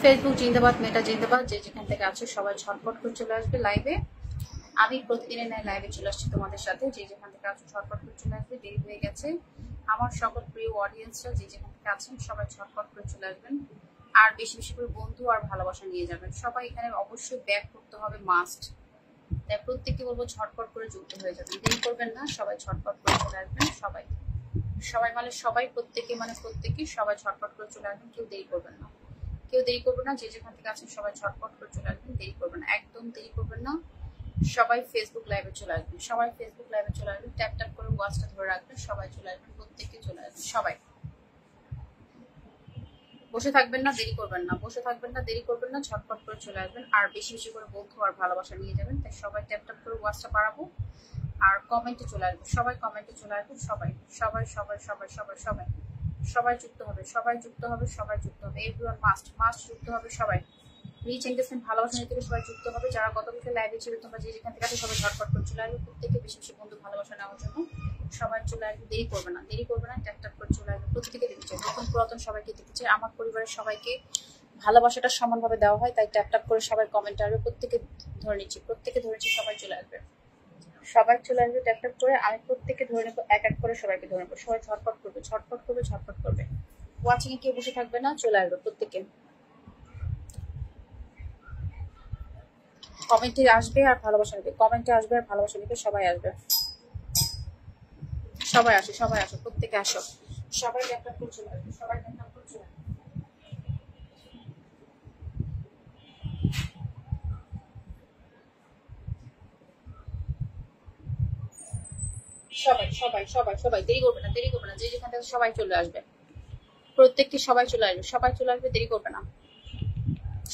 Facebook জিন্দাবাদ, মেটা জিন্দাবাদ। যে যেখান থেকে আছো সবাই ঝটপট করে চলে আসবে লাইভে। আমি প্রতিদিনের ন্যায় লাইভে চলে আসছি তোমাদের সাথে। যে যেখান থেকে আছো ঝটপট করে চলে আসবে, দেরি হয়ে গেছে। আমার সকল প্রিয় অডিয়েন্সরা যে যেখান থেকে আছেন সবাই ঝটপট করে চলে আসবেন, আর বেশি বেশি করে বন্ধু আর ভালোবাসা নিয়ে যাবেন। সবাই এখানে অবশ্যই ব্যাক করতে হবে, মাস্ট। তাই প্রত্যেককে বলবো ঝটপট করে যুক্ত হয়ে যাবেন, দেরি করবেন না, সবাই ঝটপট করে চলে আসবেন। সবাই সবাই মানে সবাই, প্রত্যেকে মানে প্রত্যেকে, সবাই ঝটপট করে চলে আসবেন, কেউ দেরি করবেন না, কেউ দেরি করবেন না। যে যেখান থেকে আছেন সবাই ঝটপট করে চলে আসবেন, দেরি করবেন না, একদম দেরি করবেন না। সবাই ফেসবুক লাইভে চলে আসবেন, সবাই ফেসবুক লাইভে চলে আসবেন, ট্যাপ ট্যাপ করে ওয়াচটা ধরে রাখবেন, সবাই চলে আসবেন, প্রত্যেকে চলে আসবেন। সবাই বসে থাকবেন না, দেরি করবেন না, বসে থাকবেন না, দেরি করবেন না, ঝটপট করে চলে আসবেন, আর বেশি বেশি করে বন্ধু আর ভালোবাসা নিয়ে যাবেন। তাই সবাই ট্যাপ ট্যাপ করে ওয়াচটা বাড়াবো, আর কমেন্টে চলে আসবে, সবাই কমেন্টে চলে আসবে। সবাই সবাই সবাই সবাই সবাই সবাই সবাই যুক্ত হবে, সবাই যুক্ত হবে, সবাই যুক্ত হবে। এভরিওয়ান মাস্ট মাস্ট যুক্ত হবে সবাই। রিচ এঙ্গেজমেন্ট ভালোবাসা নিতে সবাই যুক্ত হবে। যারা গত বছর লাইভে ছিল, তোমরা যে যেখান থেকে আছে সবাই ঝটপট করে চলে আসবে, প্রত্যেকে বেশি বেশি বন্ধু ভালোবাসা নেওয়ার জন্য সবাই চলে আসবে, দেরি করবে না, দেরি করবে না, ট্যাপ ট্যাপ করে চলে আসবে। প্রত্যেকে দেখছে, নতুন পুরাতন সবাইকে দেখছে। আমার পরিবারের সবাইকে ভালোবাসাটা সমানভাবে দেওয়া হয়, তাই ট্যাপ ট্যাপ করে সবাই কমেন্ট আসবে, প্রত্যেকে ধরে নিচ্ছি, প্রত্যেকে ধরেছি, সবাই চলে আসবে, সবাই চলে আসবে ট্যাপ ট্যাপ করে। আমি প্রত্যেকে ধরে নেবো, এক এক করে সবাইকে ধরে নেবো, সবাই ঝটপট করবে, ঝটপট করবে, ঝটপট করবে। ওয়াচিং এ কেউ বসে থাকবে না, চলে আসবে প্রত্যেকে। কমেন্টে আসবে আর ভালোবাসা নেবে, কমেন্টে আসবে আর ভালোবাসা নেবে, সবাই আসবে, সবাই আসো, সবাই আসো, প্রত্যেকে আসো, সবাই ট্যাপ ট্যাপ করে চলে আসবে, সবাই ট্যাপ ট্যাপ করে চলে আসবে। সবাই সবাই সবাই সবাই দেরি করবে না, দেরি করবে না। যে যেখান থেকে সবাই চলে আসবে, প্রত্যেককে সবাই চলে আসবে, সবাই চলে আসবে, দেরি করবে না।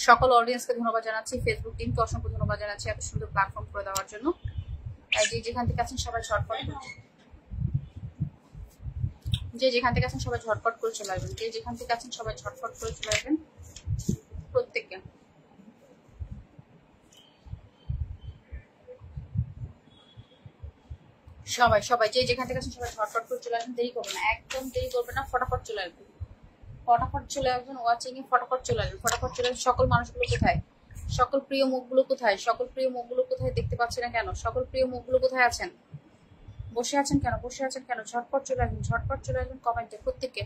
সকল অডিয়েন্সকে ধন্যবাদ জানাচ্ছি, ফেসবুক টিমকে অসংখ্য ধন্যবাদ জানাচ্ছি এত সুন্দর প্ল্যাটফর্ম করে দেওয়ার জন্য। তাই যে যেখান থেকে আছেন সবাই ঝটপট, যে যেখান থেকে আছেন সবাই ঝটপট করে চলে আসবেন, যে যেখান থেকে আছেন সবাই ঝটপট করে চলে আসবেন, প্রত্যেককে। সবাই সবাই যে যেখান থেকে আছেন সবাই ঝটপট করে চলে আসবেন, দেরি করবেন না, একদম দেরি করবেন না, ফটাফট চলে আসবেন, ফটাফট চলে আসবেন। ওয়াচিং এ ফটাফট চলে আসবেন, ফটাফট চলে আসবেন। সকল মানুষগুলো কোথায়, সকল প্রিয় মুখগুলো কোথায়, সকল প্রিয় মুখগুলো কোথায়, দেখতে পাচ্ছি না কেন? সকল প্রিয় মুখগুলো কোথায় আছেন? বসে আছেন কেন, বসে আছেন কেন? ঝটপট চলে আসবেন, ঝটপট চলে আসবেন কমেন্টে, প্রত্যেককে।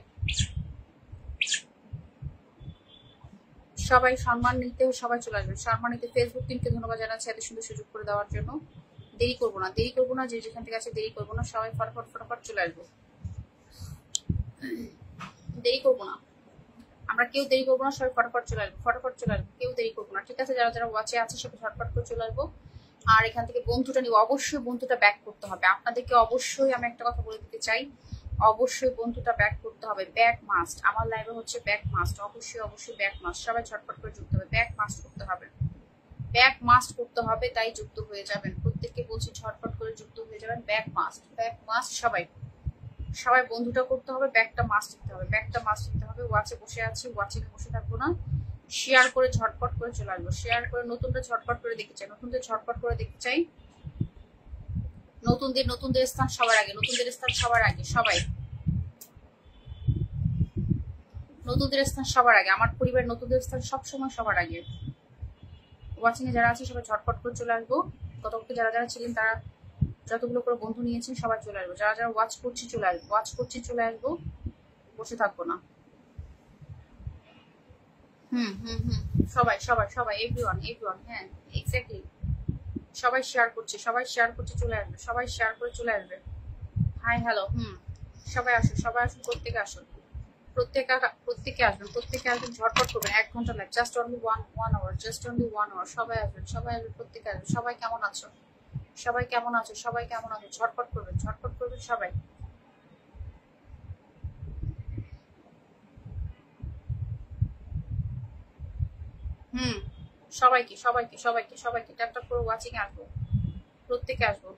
সবাই সম্মান নিতে সবাই চলে আসবেন, সম্মান নিতে। ফেসবুক টিমকে ধন্যবাদ জানাচ্ছি এত সুন্দর সুযোগ করে দেওয়ার জন্য। দেরি করবো না, দেরি করবো না, যে যেখান থেকে আছে দেরি করবো না, সবাই ফটাফট ফটাফট চলে আসবো, দেরি করবো না, আমরা কেউ দেরি করবো না, সবাই ফটাফট চলে আসবো, ফটাফট চলে আসবো, কেউ দেরি করবো না, ঠিক আছে? যারা যারা ওয়াচে আছে সবাই ঝটপট করে চলে আসবো। আর এখান থেকে বন্ধুটা নিব, অবশ্যই বন্ধুটা ব্যাক করতে হবে আপনাদেরকে। অবশ্যই আমি একটা কথা বলে দিতে চাই, অবশ্যই বন্ধুটা ব্যাক করতে হবে, ব্যাক মাস্ট। আমার লাইভে হচ্ছে ব্যাক মাস্ট, অবশ্যই অবশ্যই ব্যাক মাস্ট। সবাই ঝটপট করে যুক্ত হবে, ব্যাক মাস্ট করতে হবে, ব্যাক মাস্ট করতে হবে, তাই যুক্ত হয়ে যাবেন। প্রত্যেককে বলছি ঝটপট করে যুক্ত হয়ে যাবেন, ব্যাক মাস্ট, ব্যাক মাস্ট। সবাই সবাই বন্ধুটা করতে হবে, ব্যাকটা মাস্ট দিতে হবে, ব্যাকটা মাস্ট দিতে হবে। ওয়াচে বসে আছি, ওয়াচিং এ বসে থাকবো না, শেয়ার করে ঝটপট করে চলে আসবো, শেয়ার করে। নতুনটা ঝটপট করে দেখতে চাই, নতুনদের ঝটপট করে দেখতে চাই, নতুনদের স্থান সবার আগে, নতুনদের স্থান সবার আগে, সবাই নতুনদের স্থান সবার আগে। আমার পরিবারের নতুনদের স্থান সবসময় সবার আগে। ওয়াচিং এ যারা আছে সবাই ঝটপট করে চলে আসবো। গতকালকে যারা যারা ছিলেন তারা যতগুলো করে বন্ধু নিয়েছেন সবাই চলে আসবো, যারা যারা ওয়াচ করছি চলে আসবো, ওয়াচ করছি চলে আসবো, বসে থাকবো না। হুম হুম হুম, সবাই সবাই সবাই, এভরিওয়ান এভরিওয়ান, হ্যাঁ এক্স্যাক্টলি। সবাই শেয়ার করছে, সবাই শেয়ার করছে চলে আসবে, সবাই শেয়ার করে চলে আসবে। হাই হ্যালো, সবাই আসুন, সবাই আসুন, প্রত্যেকে আসুন, প্রত্যেকে আসবেন, প্রত্যেকে আসবেন, ঝটপট করবেন। 1 ঘন্টা live, just only one hour, just only 1 hour. সবাই আসবেন, সবাই আসবেন, প্রত্যেকে আসবেন। সবাই কেমন আছো, সবাই কেমন আছো, সবাই কেমন আছো? ঝটপট করবেন, ঝটপট করবেন সবাই। হুম, সবাইকে সবাইকে সবাইকে সবাইকে ট্যাপ ট্যাপ করে ওয়াচিং এ আসবো, প্রত্যেকে আসবো।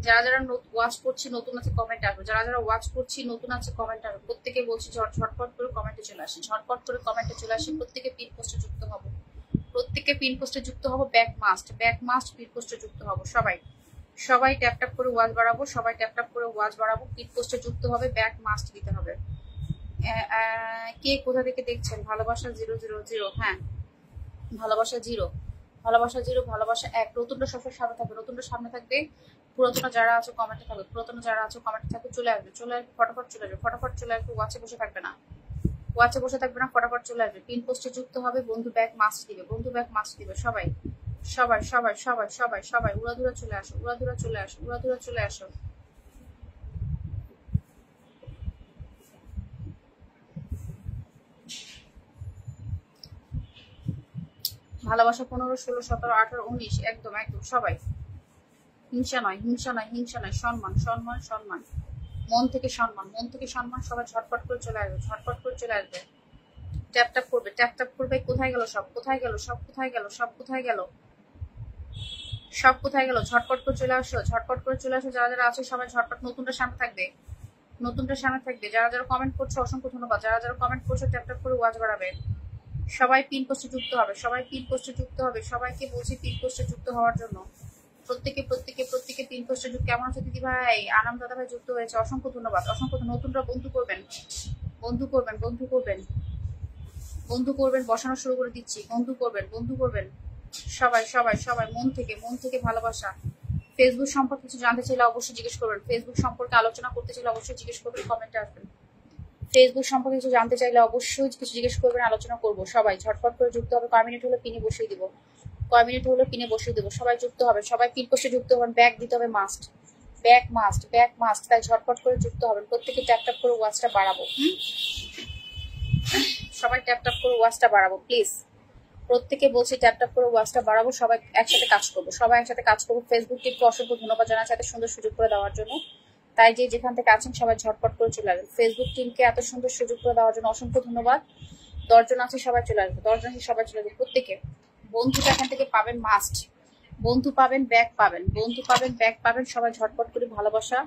যারা যারা ওয়াচ করছি নতুন আছে কমেন্ট আসবে, যারা যারা ওয়াচ করছি নতুন আছে কমেন্ট আসবে, প্রত্যেকে বলছি ঝটপট করে কমেন্টে চলে আসি, ঝটপট করে কমেন্টে চলে আসি। প্রত্যেকে পিন পোস্টে যুক্ত হবো, প্রত্যেকে পিন পোস্টে যুক্ত হবো, ব্যাক মাস্ট পিন পোস্টে যুক্ত হবো সবাই। সবাই ট্যাপ ট্যাপ করে ওয়াচ বাড়াবো, সবাই ট্যাপ ট্যাপ করে ওয়াচ বাড়াবো। পিট পোস্টে যুক্ত হবে, ব্যাক মাস্ট দিতে হবে। কে কোথা থেকে দেখছেন? ভালোবাসা 000। হ্যাঁ, ভালোবাসা 0, ভালোবাসা 0, ভালোবাসা 1। নতুনটা সবসময় সামনে থাকবে, নতুনটা সামনে থাকবে। পুরাতন যারা আছে কমেন্টে থাকবে, পুরাতন যারা আছে কমেন্টে থাকবে। চলে আসবে, চলে আসবে, ফটাফট চলে আসবে, ফটাফট চলে আসবে। ওয়াচে বসে থাকবে না, ওয়াচে বসে থাকবে না, ফটাফট চলে আসবে। পিন পোস্টে যুক্ত হবে, বন্ধু ব্যাক মাস্ট দিবে, বন্ধু ব্যাক মাস্ট দিবে। সবাই সবাই সবাই সবাই সবাই সবাই উড়াধুরা চলে আসো, উড়াধুরা চলে আসো, উড়াধুরা চলে আসো। ভালোবাসা 15, 16, 17, 18, 19। একদম একদম সবাই। হিংসা নয়, হিংসা নয়, হিংসা নয়, সম্মান, সম্মান, সম্মান। মন থেকে সম্মান, মন থেকে সম্মান। সবাই ঝটপট করে চলে আসবে, ঝটপট করে চলে আসবে। ট্যাপ ট্যাপ করবে, ট্যাপ ট্যাপ করবে। কোথায় গেল সব? কোথায় গেল সব? কোথায় গেল সব? কোথায় গেল সব? কোথায় গেল? ঝটপট করে চলে আসো, ঝটপট করে চলে আসো। যারা যারা আছে সবাই ঝটপট। নতুনটা সামনে থাকবে, নতুনটা সামনে থাকবে। যারা যারা কমেন্ট করছো অসংখ্য ধন্যবাদ। যারা যারা কমেন্ট করছো ট্যাপ ট্যাপ করে ওয়াচ বাড়াবে। সবাই পিন পোস্টে যুক্ত হবে, সবাই পিন পোস্টে যুক্ত হবে। সবাইকে বলছি পিন পোস্টে যুক্ত হওয়ার জন্য। প্রত্যেকে প্রত্যেকে প্রত্যেকে পিন পোস্টে যুক্ত। কেমন আছে দিদি ভাই? আনাম দাদা ভাই যুক্ত হয়েছে, অসংখ্য ধন্যবাদ, অসংখ্য। নতুনরা বন্ধু করবেন, বন্ধু করবেন, বন্ধু করবেন, বন্ধু করবেন। বসানো শুরু করে দিচ্ছি। বন্ধু করবেন, বন্ধু করবেন। সবাই সবাই সবাই মন থেকে, মন থেকে ভালোবাসা। ফেসবুক সম্পর্কে কিছু জানতে চাইলে অবশ্যই জিজ্ঞেস করবেন। ফেসবুক সম্পর্কে আলোচনা করতে চাইলে অবশ্যই জিজ্ঞেস করবেন, কমেন্টে আসবেন। ফেসবুক সম্পর্কে কিছু জানতে চাইলে অবশ্যই কিছু জিজ্ঞেস করবেন, আলোচনা করবো। সবাই ঝটপট করে যুক্ত হবে। কয় মিনিট হলো পিনে বসিয়ে দিব, কয় মিনিট হলো পিনে বসিয়ে দেবো। সবাই যুক্ত হবে, সবাই পিন পোস্টে যুক্ত হবেন। ব্যাক দিতে হবে must, back must, back must. তাই ঝটপট করে যুক্ত হবেন। প্রত্যেকে ট্যাপ ট্যাপ করে ওয়াচটা বাড়াবো। সবাই ট্যাপ ট্যাপ করে ওয়াচটা বাড়াবো প্লিজ। প্রত্যেকে বলছি ট্যাপ ট্যাপ করে ওয়াচটা বাড়াবো। সবাই একসাথে কাজ করবো, সবাই একসাথে কাজ করবো। ফেসবুক টিমকে অসংখ্য ধন্যবাদ জানাচ্ছি এত সুন্দর সুযোগ করে দেওয়ার জন্য। তাই যে যেখান থেকে আছেন সবাই ঝটপট করে চলে আসবেন। ফেসবুক টিমকে এত সুন্দর সুযোগ করে দেওয়ার জন্য অসংখ্য ধন্যবাদ। 10 জন আছে সবাই চলে আসবে, 10 জন আছে সবাই চলে আসবে। প্রত্যেকে বন্ধুটা এখান থেকে পাবেন মাস্ট। বন্ধু পাবেন, ব্যাগ পাবেন, বন্ধু পাবেন, ব্যাগ পাবেন। সবাই ঝটপট করে ভালোবাসা।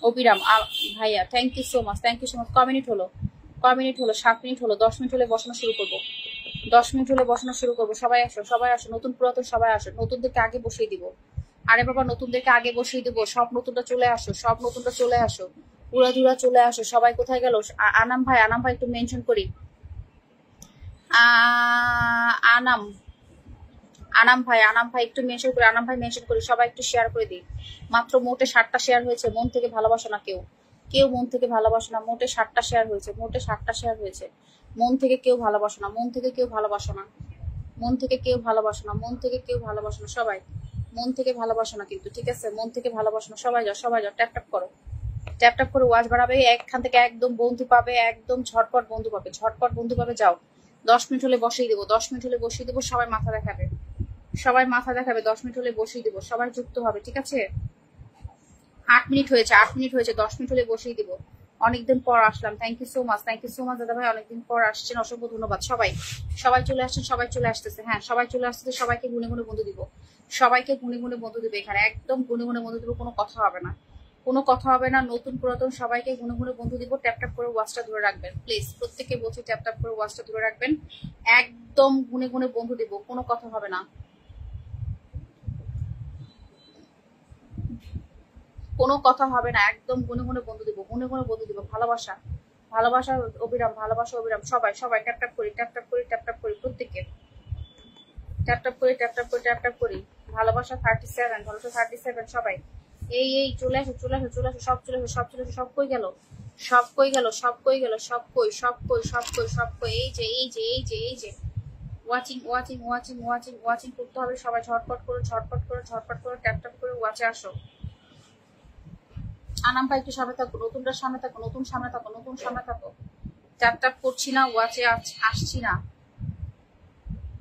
অবিরাম ভাইয়া thank you so much, thank you so much. ক মিনিট হলো? ক মিনিট হলো? 7 মিনিট হলো। 10 মিনিট হলে বসানো শুরু করবো, 10 মিনিট হলে বসানো শুরু করবো। সবাই আসো, সবাই আসো। নতুন পুরাতন সবাই আসো। নতুনদেরকে আগে বসিয়ে দিব। আরে বাবা, নতুনদেরকে আগে বসিয়ে দিব। সব নতুনটা চলে আসো, সব নতুনটা চলে আসো। উড়াধুরা চলে আসো। সবাই কোথায় গেল? আনাম ভাই, আনাম ভাই একটু মেনশন করি। আনাম, আনাম ভাই, আনাম ভাই একটু মেনশন করি, আনাম ভাই মেনশন করি। সবাই একটু শেয়ার করে দিই। মাত্র মোটে 7টা শেয়ার হয়েছে। মন থেকে ভালোবাসো না কেউ, কেউ মন থেকে ভালোবাসো না। মোটে 7টা শেয়ার হয়েছে, মোটে 7টা শেয়ার হয়েছে। মন থেকে কেউ ভালোবাসো না, মন থেকে কেউ ভালোবাসো না, মন থেকে কেউ ভালোবাসো না, মন থেকে কেউ ভালোবাসো না। সবাই মন থেকে ভালোবাসো না কিন্তু, ঠিক আছে? মন থেকে ভালোবাসো না। সবাই যাও, সবাই যাও। ট্যাপ ট্যাপ করো, ট্যাপ ট্যাপ করে ওয়াচ বাড়াবে। এখান থেকে একদম বন্ধু পাবে, একদম ঝটপট বন্ধু পাবে, ঝটপট বন্ধু পাবে। যাও, 10 মিনিট হলে বসিয়ে দেবো, 10 মিনিট হলে বসিয়ে দেবো। সবাই মাথা দেখাবে, সবাই মাথা দেখাবে। 10 মিনিট হলে বসিয়ে দেবো। সবাই যুক্ত হবে, ঠিক আছে? 8 মিনিট হয়েছে, 8 মিনিট হয়েছে। 10 মিনিট হলে বসিয়ে দিব। অনেকদিন পর আসলাম। Thank you so much, thank you so much দাদা ভাই। অনেকদিন পর আসছেন, অসংখ্য ধন্যবাদ। সবাই সবাই চলে আসছেন, সবাই চলে আসতেছে। হ্যাঁ, সবাই চলে আসতেছে। সবাইকে গুনে গুনে বন্ধু দিব, সবাইকে গুনে গুনে বন্ধু দিব। এখানে একদম গুনে গুনে বন্ধু দিব, কোনো কথা হবে না, কোনো কথা হবে না। নতুন পুরাতন সবাইকে গুনে গুনে বন্ধু দিব। ট্যাপ ট্যাপ করে ওয়াচটা ধরে রাখবেন প্লিজ। প্রত্যেকে বলছি ট্যাপ ট্যাপ করে ওয়াচটা ধরে রাখবেন। একদম গুনে গুনে বন্ধু দিব, কোনো কথা হবে না, কোনো কথা হবে না। একদম গুনে গুনে বন্ধু দিব, গুনে গুনে বন্ধু দিব। ভালোবাসা, ভালোবাসা অবিরাম, ভালোবাসা অবিরাম। সবাই সবাই ট্যাপ ট্যাপ করি, ট্যাপ ট্যাপ করি, ট্যাপ ট্যাপ করি। প্রত্যেকে ট্যাপ ট্যাপ করি, ট্যাপ ট্যাপ করি, ট্যাপ ট্যাপ করি। ভালোবাসা 37, ভালোবাসা 37। সবাই এই এই চলে আসো, চলে আসো, চলে আসো। সব চলে আসো, সব চলে আসো। সব কই গেল? সব কই গেল? সব কই গেল? সব কই, সব কই, সব কই, সব কই? এই যে, এই যে, এই যে, এই যে। Watching, watching, watching, watching, watching করতে হবে। সবাই ঝটপট করে, ঝটপট করে, ঝটপট করে ট্যাপ ট্যাপ করে ওয়াচে আসো। আনাম ভাই একটু সামনে থাকো, নতুনটার সামনে থাকো, নতুন সামনে থাকো, নতুন সামনে থাকো। ট্যাপ ট্যাপ করছি না, ওয়াচে আসছি না।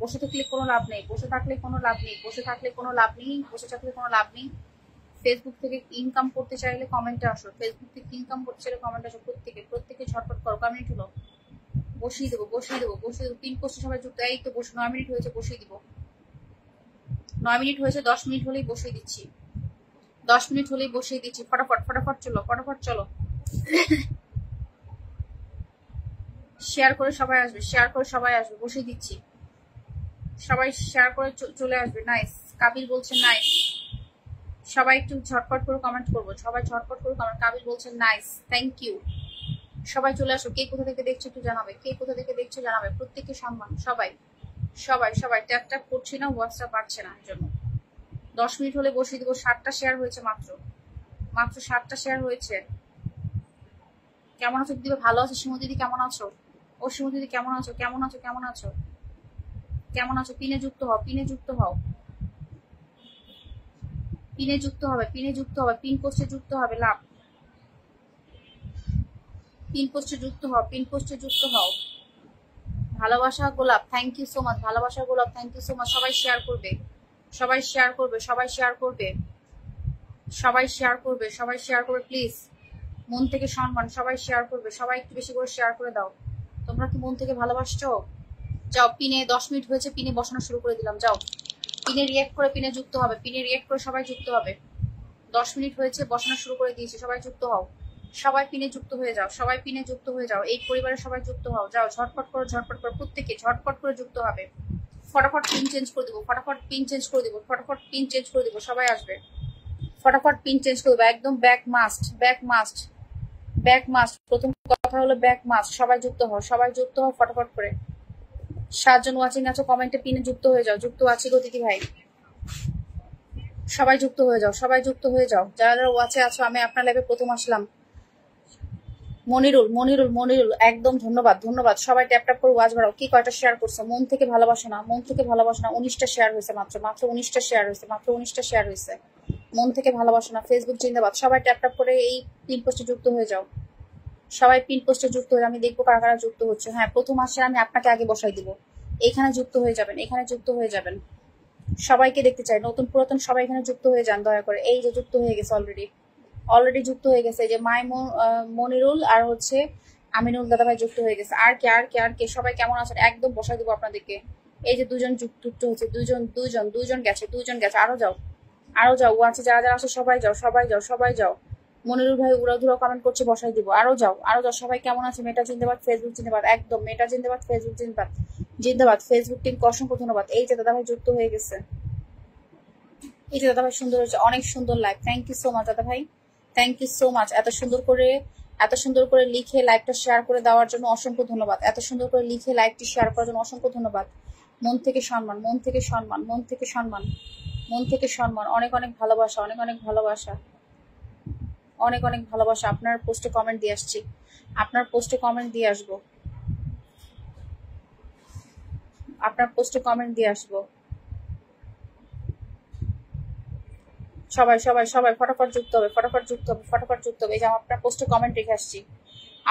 বসে থাকলে কোনো লাভ নেই, বসে থাকলে কোনো লাভ নেই, বসে থাকলে কোনো লাভ নেই, বসে থাকলে কোনো লাভ নেই। ফেসবুক থেকে ইনকাম করতে চাইলে কমেন্টে আসো, ফেসবুক থেকে ইনকাম করতে চাইলে কমেন্টে আসো। প্রত্যেকে প্রত্যেকে ঝটপট করো। কমেন্ট হলো বসিয়ে দেবো, বসিয়ে দেবো, বসিয়ে দেবো। পিন পোস্টে সবাই যুক্ত। এই তো বসে 9 মিনিট হয়েছে, বসিয়ে দিব। 9 মিনিট হয়েছে, 10 মিনিট হলেই বসিয়ে দিচ্ছি, 10 মিনিট হলেই বসিয়ে দিচ্ছি। ফটাফট ফটাফট চলো, ফটাফট চলো। শেয়ার করে সবাই আসবে, শেয়ার করে সবাই আসবে। বসিয়ে দিচ্ছি, সবাই শেয়ার করে চলে আসবে। নাইস, কাবির বলছে নাইস। সবাই একটু ঝটপট করে কমেন্ট করবো, সবাই ঝটপট করে কমেন্ট। কাবিল বলছেন নাইস, থ্যাংক ইউ। সবাই চলে আসো, কে কোথা থেকে দেখছো একটু জানাবে, কে কোথা থেকে দেখছো জানাবে। প্রত্যেককে সম্মান। সবাই সবাই সবাই ট্যাপ ট্যাপ করছি না, ওয়াটসঅ্যাপ পারছে না, এর জন্য 10 মিনিট হলে বসিয়ে দিব। 7টা শেয়ার হয়েছে, মাত্র 7টা শেয়ার হয়েছে। কেমন আছো দিদি? ভালো আছো। শিমু দিদি কেমন আছো? ও শিমু দিদি কেমন আছো? কেমন আছো? কেমন আছো? কেমন আছো? পিনে যুক্ত হও, পিনে যুক্ত হও, পিনে যুক্ত হবে, পিনে যুক্ত হবে, পিন পোস্টে যুক্ত হবে। লাভ, পিন পোস্টে যুক্ত হও, পিন পোস্টে যুক্ত হও। ভালোবাসা গোলাপ, থ্যাংক ইউ সো মাচ। ভালোবাসা গোলাপ, থ্যাংক ইউ সো মাচ। সবাই শেয়ার করবে, সবাই শেয়ার করবে, সবাই শেয়ার করবে, সবাই শেয়ার করবে, সবাই শেয়ার করবে প্লিজ। মন থেকে সম্মান, সবাই শেয়ার করবে, সবাই একটু বেশি করে শেয়ার করে দাও। তোমরা কি মন থেকে ভালোবাসছো? যাও, পিনে 10 মিনিট হয়েছে, পিনে বসানো শুরু করে দিলাম। যাও, পিনে রিয়েক্ট করে, পিনে যুক্ত হবে, পিনে রিয়েক্ট করে সবাই যুক্ত হবে। 10 মিনিট হয়েছে, বসানো শুরু করে দিয়েছি, সবাই যুক্ত হও। সবাই পিনে যুক্ত হয়ে যাও, সবাই পিনে যুক্ত হয়ে যাও। এই পরিবারে সবাই যুক্ত হও। যাও, ঝটপট করে, ঝটপট করে, প্রত্যেকে ঝটপট করে যুক্ত হবে। ফটাফট পিন চেঞ্জ করে দিব, ফটাফট পিন চেঞ্জ করে দিব, ফটাফট পিন চেঞ্জ করে দিব। সবাই আসবে, ফটাফট পিন চেঞ্জ করে দেবো। একদম back must, back must, back must. প্রথম কথা হলো ব্যাক মাস্ট। সবাই যুক্ত হও, সবাই যুক্ত হও ফটাফট করে। 7 জন ওয়াচিং আছো, কমেন্টে পিনে যুক্ত হয়ে যাও। যুক্ত আছি গো দিদি ভাই, সবাই যুক্ত হয়ে যাও, সবাই যুক্ত হয়ে যাও। যারা যারা ওয়াচে আছো, আমি আপনার লাইভে প্রথম আসলাম। মনিরুল, মনিরুল, মনিরুল, একদম ধন্যবাদ, ধন্যবাদ। সবাই ট্যাপ ট্যাপ করে ওয়াচ বাড়াও। কি কয়টা শেয়ার করছো? মন থেকে ভালোবাসো না, মন থেকে ভালোবাসো না। 19টা শেয়ার হয়েছে, মাত্র 19টা শেয়ার হয়েছে, মাত্র 19টা শেয়ার হয়েছে। মন থেকে ভালোবাসো না। ফেসবুক জিন্দাবাদ। সবাই ট্যাপ ট্যাপ করে এই পিন পোস্টে যুক্ত হয়ে যাও। সবাই পিন পোস্টে যুক্ত হয়ে, আমি দেখবো কারা কারা যুক্ত হচ্ছে। হ্যাঁ, প্রথম আসে আমি আপনাকে আগে বসাই দিব। এখানে যুক্ত হয়ে যাবেন, এখানে যুক্ত হয়ে যাবেন। সবাইকে দেখতে চাই, নতুন পুরাতন সবাই এখানে যুক্ত হয়ে যান দয়া করে। এই যে যুক্ত হয়ে গেছে, অলরেডি অলরেডি যুক্ত হয়ে গেছে। যে মনিরুল আর হচ্ছে আমিনুল দাদাভাই যুক্ত হয়ে গেছে। আর কে, আর কে, আর কে? সবাই কেমন আছেন? একদম বসাই দিব আপনাদেরকে। এই যে দুজন যুক্ত হচ্ছে, দুজন গেছে, দুজন গেছে। আরো যাও, আরো যাও। ও আছে, যারা যারা আছে সবাই যাও, সবাই যাও, সবাই যাও। মনিরুল ভাই উড়াধুরা কমেন্ট করছে, বসাই দিব। আরো যাও, আরো যাও। সবাই কেমন আছে? মেটা জিন্দাবাদ, ফেসবুক জিন্দাবাদ। একদম মেটা জিন্দাবাদ, ফেসবুক জিন্দাবাদ, জিন্দাবাদ। ফেসবুক টিমকে অসংখ্য ধন্যবাদ। এই যে দাদাভাই যুক্ত হয়ে গেছে, এই যে দাদাভাই সুন্দর হয়েছে, অনেক সুন্দর live. Thank you so much দাদাভাই, থ্যাংক ইউ সো মাচ। এত সুন্দর করে লিখে লাইভটা শেয়ার করে দেওয়ার জন্য অসংখ্য ধন্যবাদ। এত সুন্দর করে লিখে লাইভটি শেয়ার করার জন্য অসংখ্য ধন্যবাদ। মন থেকে সম্মান, মন থেকে সম্মান, মন থেকে সম্মান, মন থেকে সম্মান। অনেক অনেক ভালোবাসা, অনেক অনেক ভালোবাসা, অনেক অনেক ভালোবাসা। আপনার পোস্টে কমেন্ট দিয়ে আসছি, আপনার পোস্টে কমেন্ট দিয়ে আসবো, আপনার পোস্টে কমেন্ট দিয়ে আসবো। সবাই সবাই সবাই ফটাফট যুক্ত হবে, ফটাফট যুক্ত হবে, ফটাফট যুক্ত হবে। এই যে আপনার পোস্টে কমেন্ট রেখে আসছি,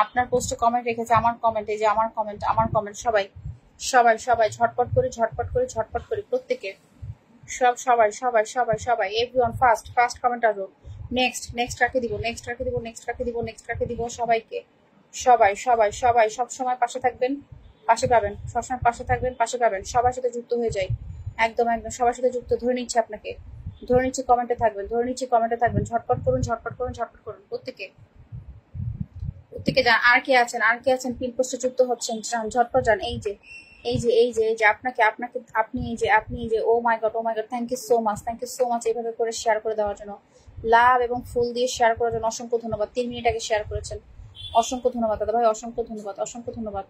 আপনার পোস্টে কমেন্ট রেখেছে, আমার কমেন্ট, এই যে আমার কমেন্ট, আমার কমেন্ট। সবাই সবাই সবাই ঝটপট করে, ঝটপট করে, ঝটপট করে প্রত্যেকে। সবাই সবাই সবাই সবাই এভরিওয়ান ফার্স্ট ফার্স্ট কমেন্ট আসবো। নেক্সট, নেক্সট কাকে দিব, নেক্সট কাকে দিব, নেক্সট কাকে দিব, নেক্সট কাকে দিব। সবাইকে, সবাই সবাই সবাই সব সময় পাশে থাকবেন, পাশে পাবেন, সবসময় পাশে থাকবেন, পাশে পাবেন। সবার সাথে যুক্ত হয়ে যাই, একদম একদম সবার সাথে যুক্ত। ধরে নিচ্ছি আপনাকে, ধরে নিচ্ছি, কমেন্টে থাকবেন, ধরে নিচ্ছি, কমেন্টে থাকবেন। ঝটপট করুন, ঝটপট করুন, ঝটপট করুন প্রত্যেকে, প্রত্যেকে যান। আর কে আছেন, আর কে আছেন পিন পোস্টে যুক্ত হচ্ছেন? যান, ঝটপট যান। এই যে এই যে এই যে এই যে আপনাকে, আপনাকে, আপনি, এই যে আপনি, এই যে oh my God, oh my God, thank you so much, thank you so much. এইভাবে করে শেয়ার করে দেওয়ার জন্য, লাভ এবং ফুল দিয়ে শেয়ার করার জন্য অসংখ্য ধন্যবাদ। 3 মিনিট আগে শেয়ার করেছেন, অসংখ্য ধন্যবাদ দাদা ভাই, অসংখ্য ধন্যবাদ, অসংখ্য ধন্যবাদ।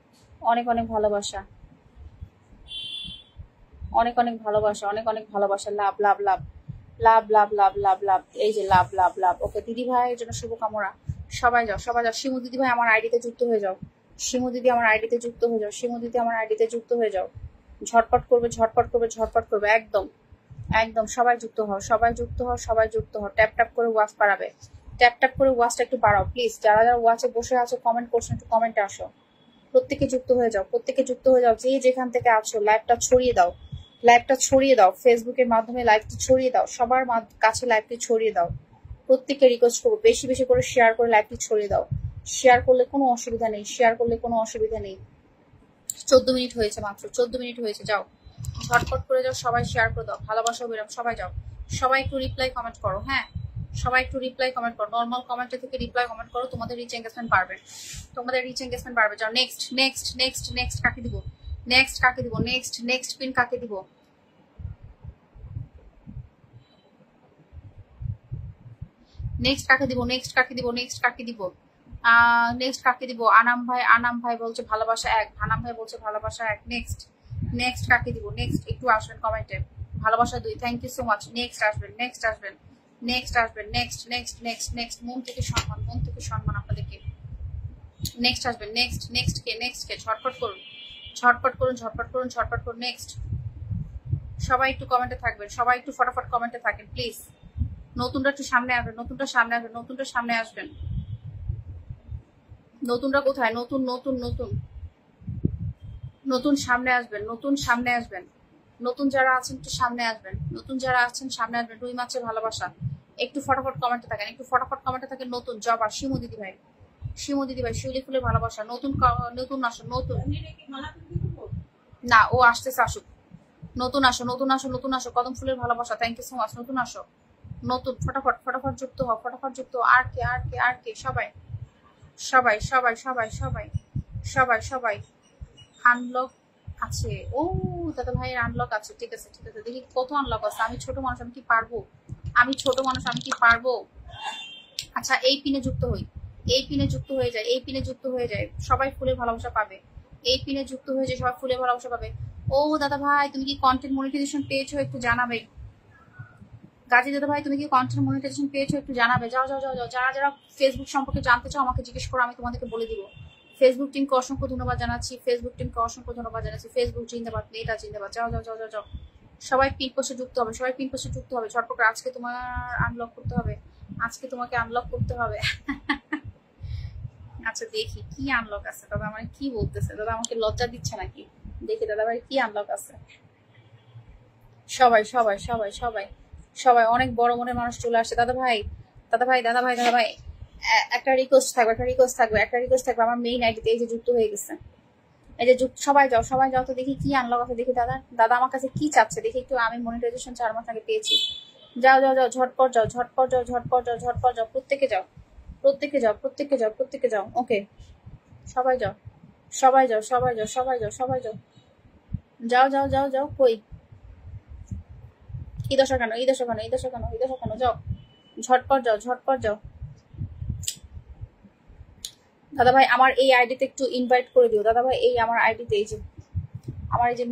অনেক অনেক ভালোবাসা, অনেক অনেক ভালোবাসা, অনেক অনেক ভালোবাসা। লাভ লাভ লাভ লাভ লাভ লাভ লাভ লাভ। এই যে লাভ লাভ লাভ। ওকে দিদি ভাইয়ের জন্য শুভকামনা। সবাই যাও, সবাই যাও। শিমু দিদি ভাই আমার আইডিতে যুক্ত হয়ে যাও, শিমু দিদি আমার আইডিতে যুক্ত হয়ে যাও, শিমু দিদি আমার আইডিতে যুক্ত হয়ে যাও। ঝটপট করবে, ঝটপট করবে, ঝটপট করবে। একদম একদম সবাই যুক্ত হও, সবাই যুক্ত হও, সবাই যুক্ত হও। ট্যাপ ট্যাপ করে ওয়াচ বাড়াবে, ট্যাপ ট্যাপ করে ওয়াচটা একটু বাড়াও প্লিজ। যারা যারা ওয়াচে বসে আছো, কমেন্ট করছো, একটু কমেন্টে আসো। প্রত্যেকে যুক্ত হয়ে যাও, প্রত্যেকে যুক্ত হয়ে যাও। যে যেখান থেকে আছো লাইভটা ছড়িয়ে দাও, লাইভটা ছড়িয়ে দাও। ফেসবুকের মাধ্যমে লাইভটি ছড়িয়ে দাও, সবার কাছে লাইভটি ছড়িয়ে দাও। প্রত্যেককে রিকোয়েস্ট করবো বেশি বেশি করে শেয়ার করে লাইভটি ছড়িয়ে দাও। শেয়ার করলে কোনো অসুবিধা নেই, শেয়ার করলে কোনো অসুবিধা নেই। 14 মিনিট হয়েছে, মাত্র 14 মিনিট হয়েছে। যাও, ঝটপট করে যাও, সবাই শেয়ার করে দাও। ভালোবাসা অবিরাম। সবাই যাও, সবাই একটু রিপ্লাই কমেন্ট করো। হ্যাঁ, সবাই একটু রিপ্লাই কমেন্ট করো, নর্মাল কমেন্টে থেকে রিপ্লাই কমেন্ট করো। তোমাদের রিচ এঙ্গেজমেন্ট বাড়বে, তোমাদের রিচ এঙ্গেজমেন্ট বাড়বে। যাও, নেক্সট নেক্সট নেক্সট নেক্সট কাকে দিব, নেক্সট কাকে দিব, নেক্সট নেক্সট পিন কাকে দিব। নেক্সট কাকে দিব, নেক্সট কাকে দিব, নেক্সট কাকে দিব, নেক্সট কাকে দিব? আনাম ভাই বলছে ভালোবাসা এক, আনাম ভাই বলছে ভালোবাসা এক। নেক্সট নেক্সট কাকে দিব? নেক্সট একটু আসবেন কমেন্টে। ভালোবাসা 2, thank you so much. Next আসবেন, নেক্সট আসবেন, নেক্সট আসবেন, নেক্সট নেক্সট নেক্সট নেক্সট। মন থেকে সম্মান, মন থেকে সম্মান আপনাদেরকে। নেক্সট আসবেন, নেক্সট নেক্সট কে, নেক্সট কে? ঝটপট করুন, ঝটপট করুন, ঝটপট করুন, ঝটপট করুন। নেক্সট সবাই একটু কমেন্টে থাকবেন, সবাই একটু ফটাফট কমেন্টে থাকেন প্লিজ। নতুনটা একটু সামনে আসবেন, নতুনটা সামনে আসবেন, নতুনটা সামনে আসবেন। নতুনটা কোথায়? নতুন নতুন নতুন নতুন সামনে আসবেন, নতুন সামনে আসবেন। নতুন যারা আছেন একটু সামনে আসবেন, নতুন যারা আছেন সামনে আসবেন। রুই মাছের ভালোবাসা, একটু ফটাফট কমেন্টে থাকেন, একটু ফটাফট কমেন্টে থাকেন। নতুন জবা, শিমু দিদি ভাই, শিমু দিদি ভাই, শিউলি ফুলের ভালোবাসা। নতুন নতুন আসো, নতুন না, ও আসতেছে, আসুক। নতুন আসো, নতুন আসো, নতুন আসো। কদম ফুলের ভালোবাসা, থ্যাংক ইউ সো মাচ। নতুন আসো, নতুন ফটাফট ফটাফট যুক্ত হও, ফটাফট যুক্ত হও। আর কে, আর কে, আর কে? সবাই সবাই সবাই সবাই সবাই সবাই সবাই। আনলক আছে, ও দাদা ভাইয়ের আনলক আছে, ঠিক আছে ঠিক আছে। দেখি কত আনলক আছে। আমি ছোট মানুষ, আমি কি পারবো? আমি ছোট মানুষ, আমি কি পারবো? আচ্ছা, এই পিনে যুক্ত হই, এই পিনে যুক্ত হয়ে যায়, এই পিনে যুক্ত হয়ে যায়, সবাই ফুলের ভালোবাসা পাবে। এই পিনে যুক্ত হয়ে যায়, সবাই ফুলের ভালোবাসা পাবে। ও দাদা ভাই, তুমি কি কন্টেন্ট মনিটাইজেশন পেয়েছো? একটু জানাবে। গাজী দাদা ভাই, তুমি কি কন্টেন্ট মনিটাইজেশন পেয়েছো? একটু জানাবে। যাও যাও যাও যাও। যারা যারা ফেসবুক সম্পর্কে জানতে চাও আমাকে জিজ্ঞেস করো, আমি তোমাদেরকে বলে দিব। ফেসবুক টিমকে অসংখ্য ধন্যবাদ জানাচ্ছি, ফেসবুক টিমকে অসংখ্য ধন্যবাদ জানাচ্ছি। ফেসবুক জিন্দাবাদ, মেয়েটা জিন্দাবাদ। যাও যাও যাও যাও যাও। সবাই পিন পোস্টে যুক্ত হবে, সবাই পিন পোস্টে যুক্ত হবে। ঝটপট করে আজকে তোমার আনলক করতে হবে, আজকে তোমাকে আনলক করতে হবে। আচ্ছা দেখি কি আনলক আছে। দাদা আমার কি বলতেছে? দাদা আমাকে লজ্জা দিচ্ছে নাকি? দেখি দাদা ভাই কি আনলক আছে। সবাই সবাই সবাই সবাই সবাই, অনেক বড় মনের মানুষ চলে আসছে। দাদা ভাই, দাদা ভাই, দাদা ভাই, দাদা ভাই, একটা রিকোয়েস্ট থাকবে, একটা রিকোয়েস্ট থাকবে, একটা রিকোয়েস্ট থাকবে। আমার মেইন আইডিতে এই যে যুক্ত হয়ে গেছে, এই যে সবাই যাও, সবাই যাও তো দেখি কি আনলক আছে। দেখি দাদা, দাদা আমার কাছে কি চাচ্ছে দেখি একটু। আমি মনিটাইজেশন 4 মাস আগে পেয়েছি। যাও যাও যাও, ঝটপট যাও, ঝটপট যাও, ঝটপট যাও, ঝটপট যাও। প্রত্যেকে যাও, প্রত্যেকে যাও, প্রত্যেকে যাও, প্রত্যেকে যাও। ওকে, সবাই যাও, সবাই যাও, সবাই যাও, সবাই যাও, সবাই যাও, যাও যাও যাও যাও। কই এই দশা কেন, এই দশা কেন, এই দশা কেন, এই দশা কেন? যাও, ঝটপট যাও, ঝটপট যাও। দাদা ভাই আমার এই আইডিতে একটু ইনভাইট করে দিও। দাদা ভাই এই আমার আইডিতে, এই যে আমার এই যে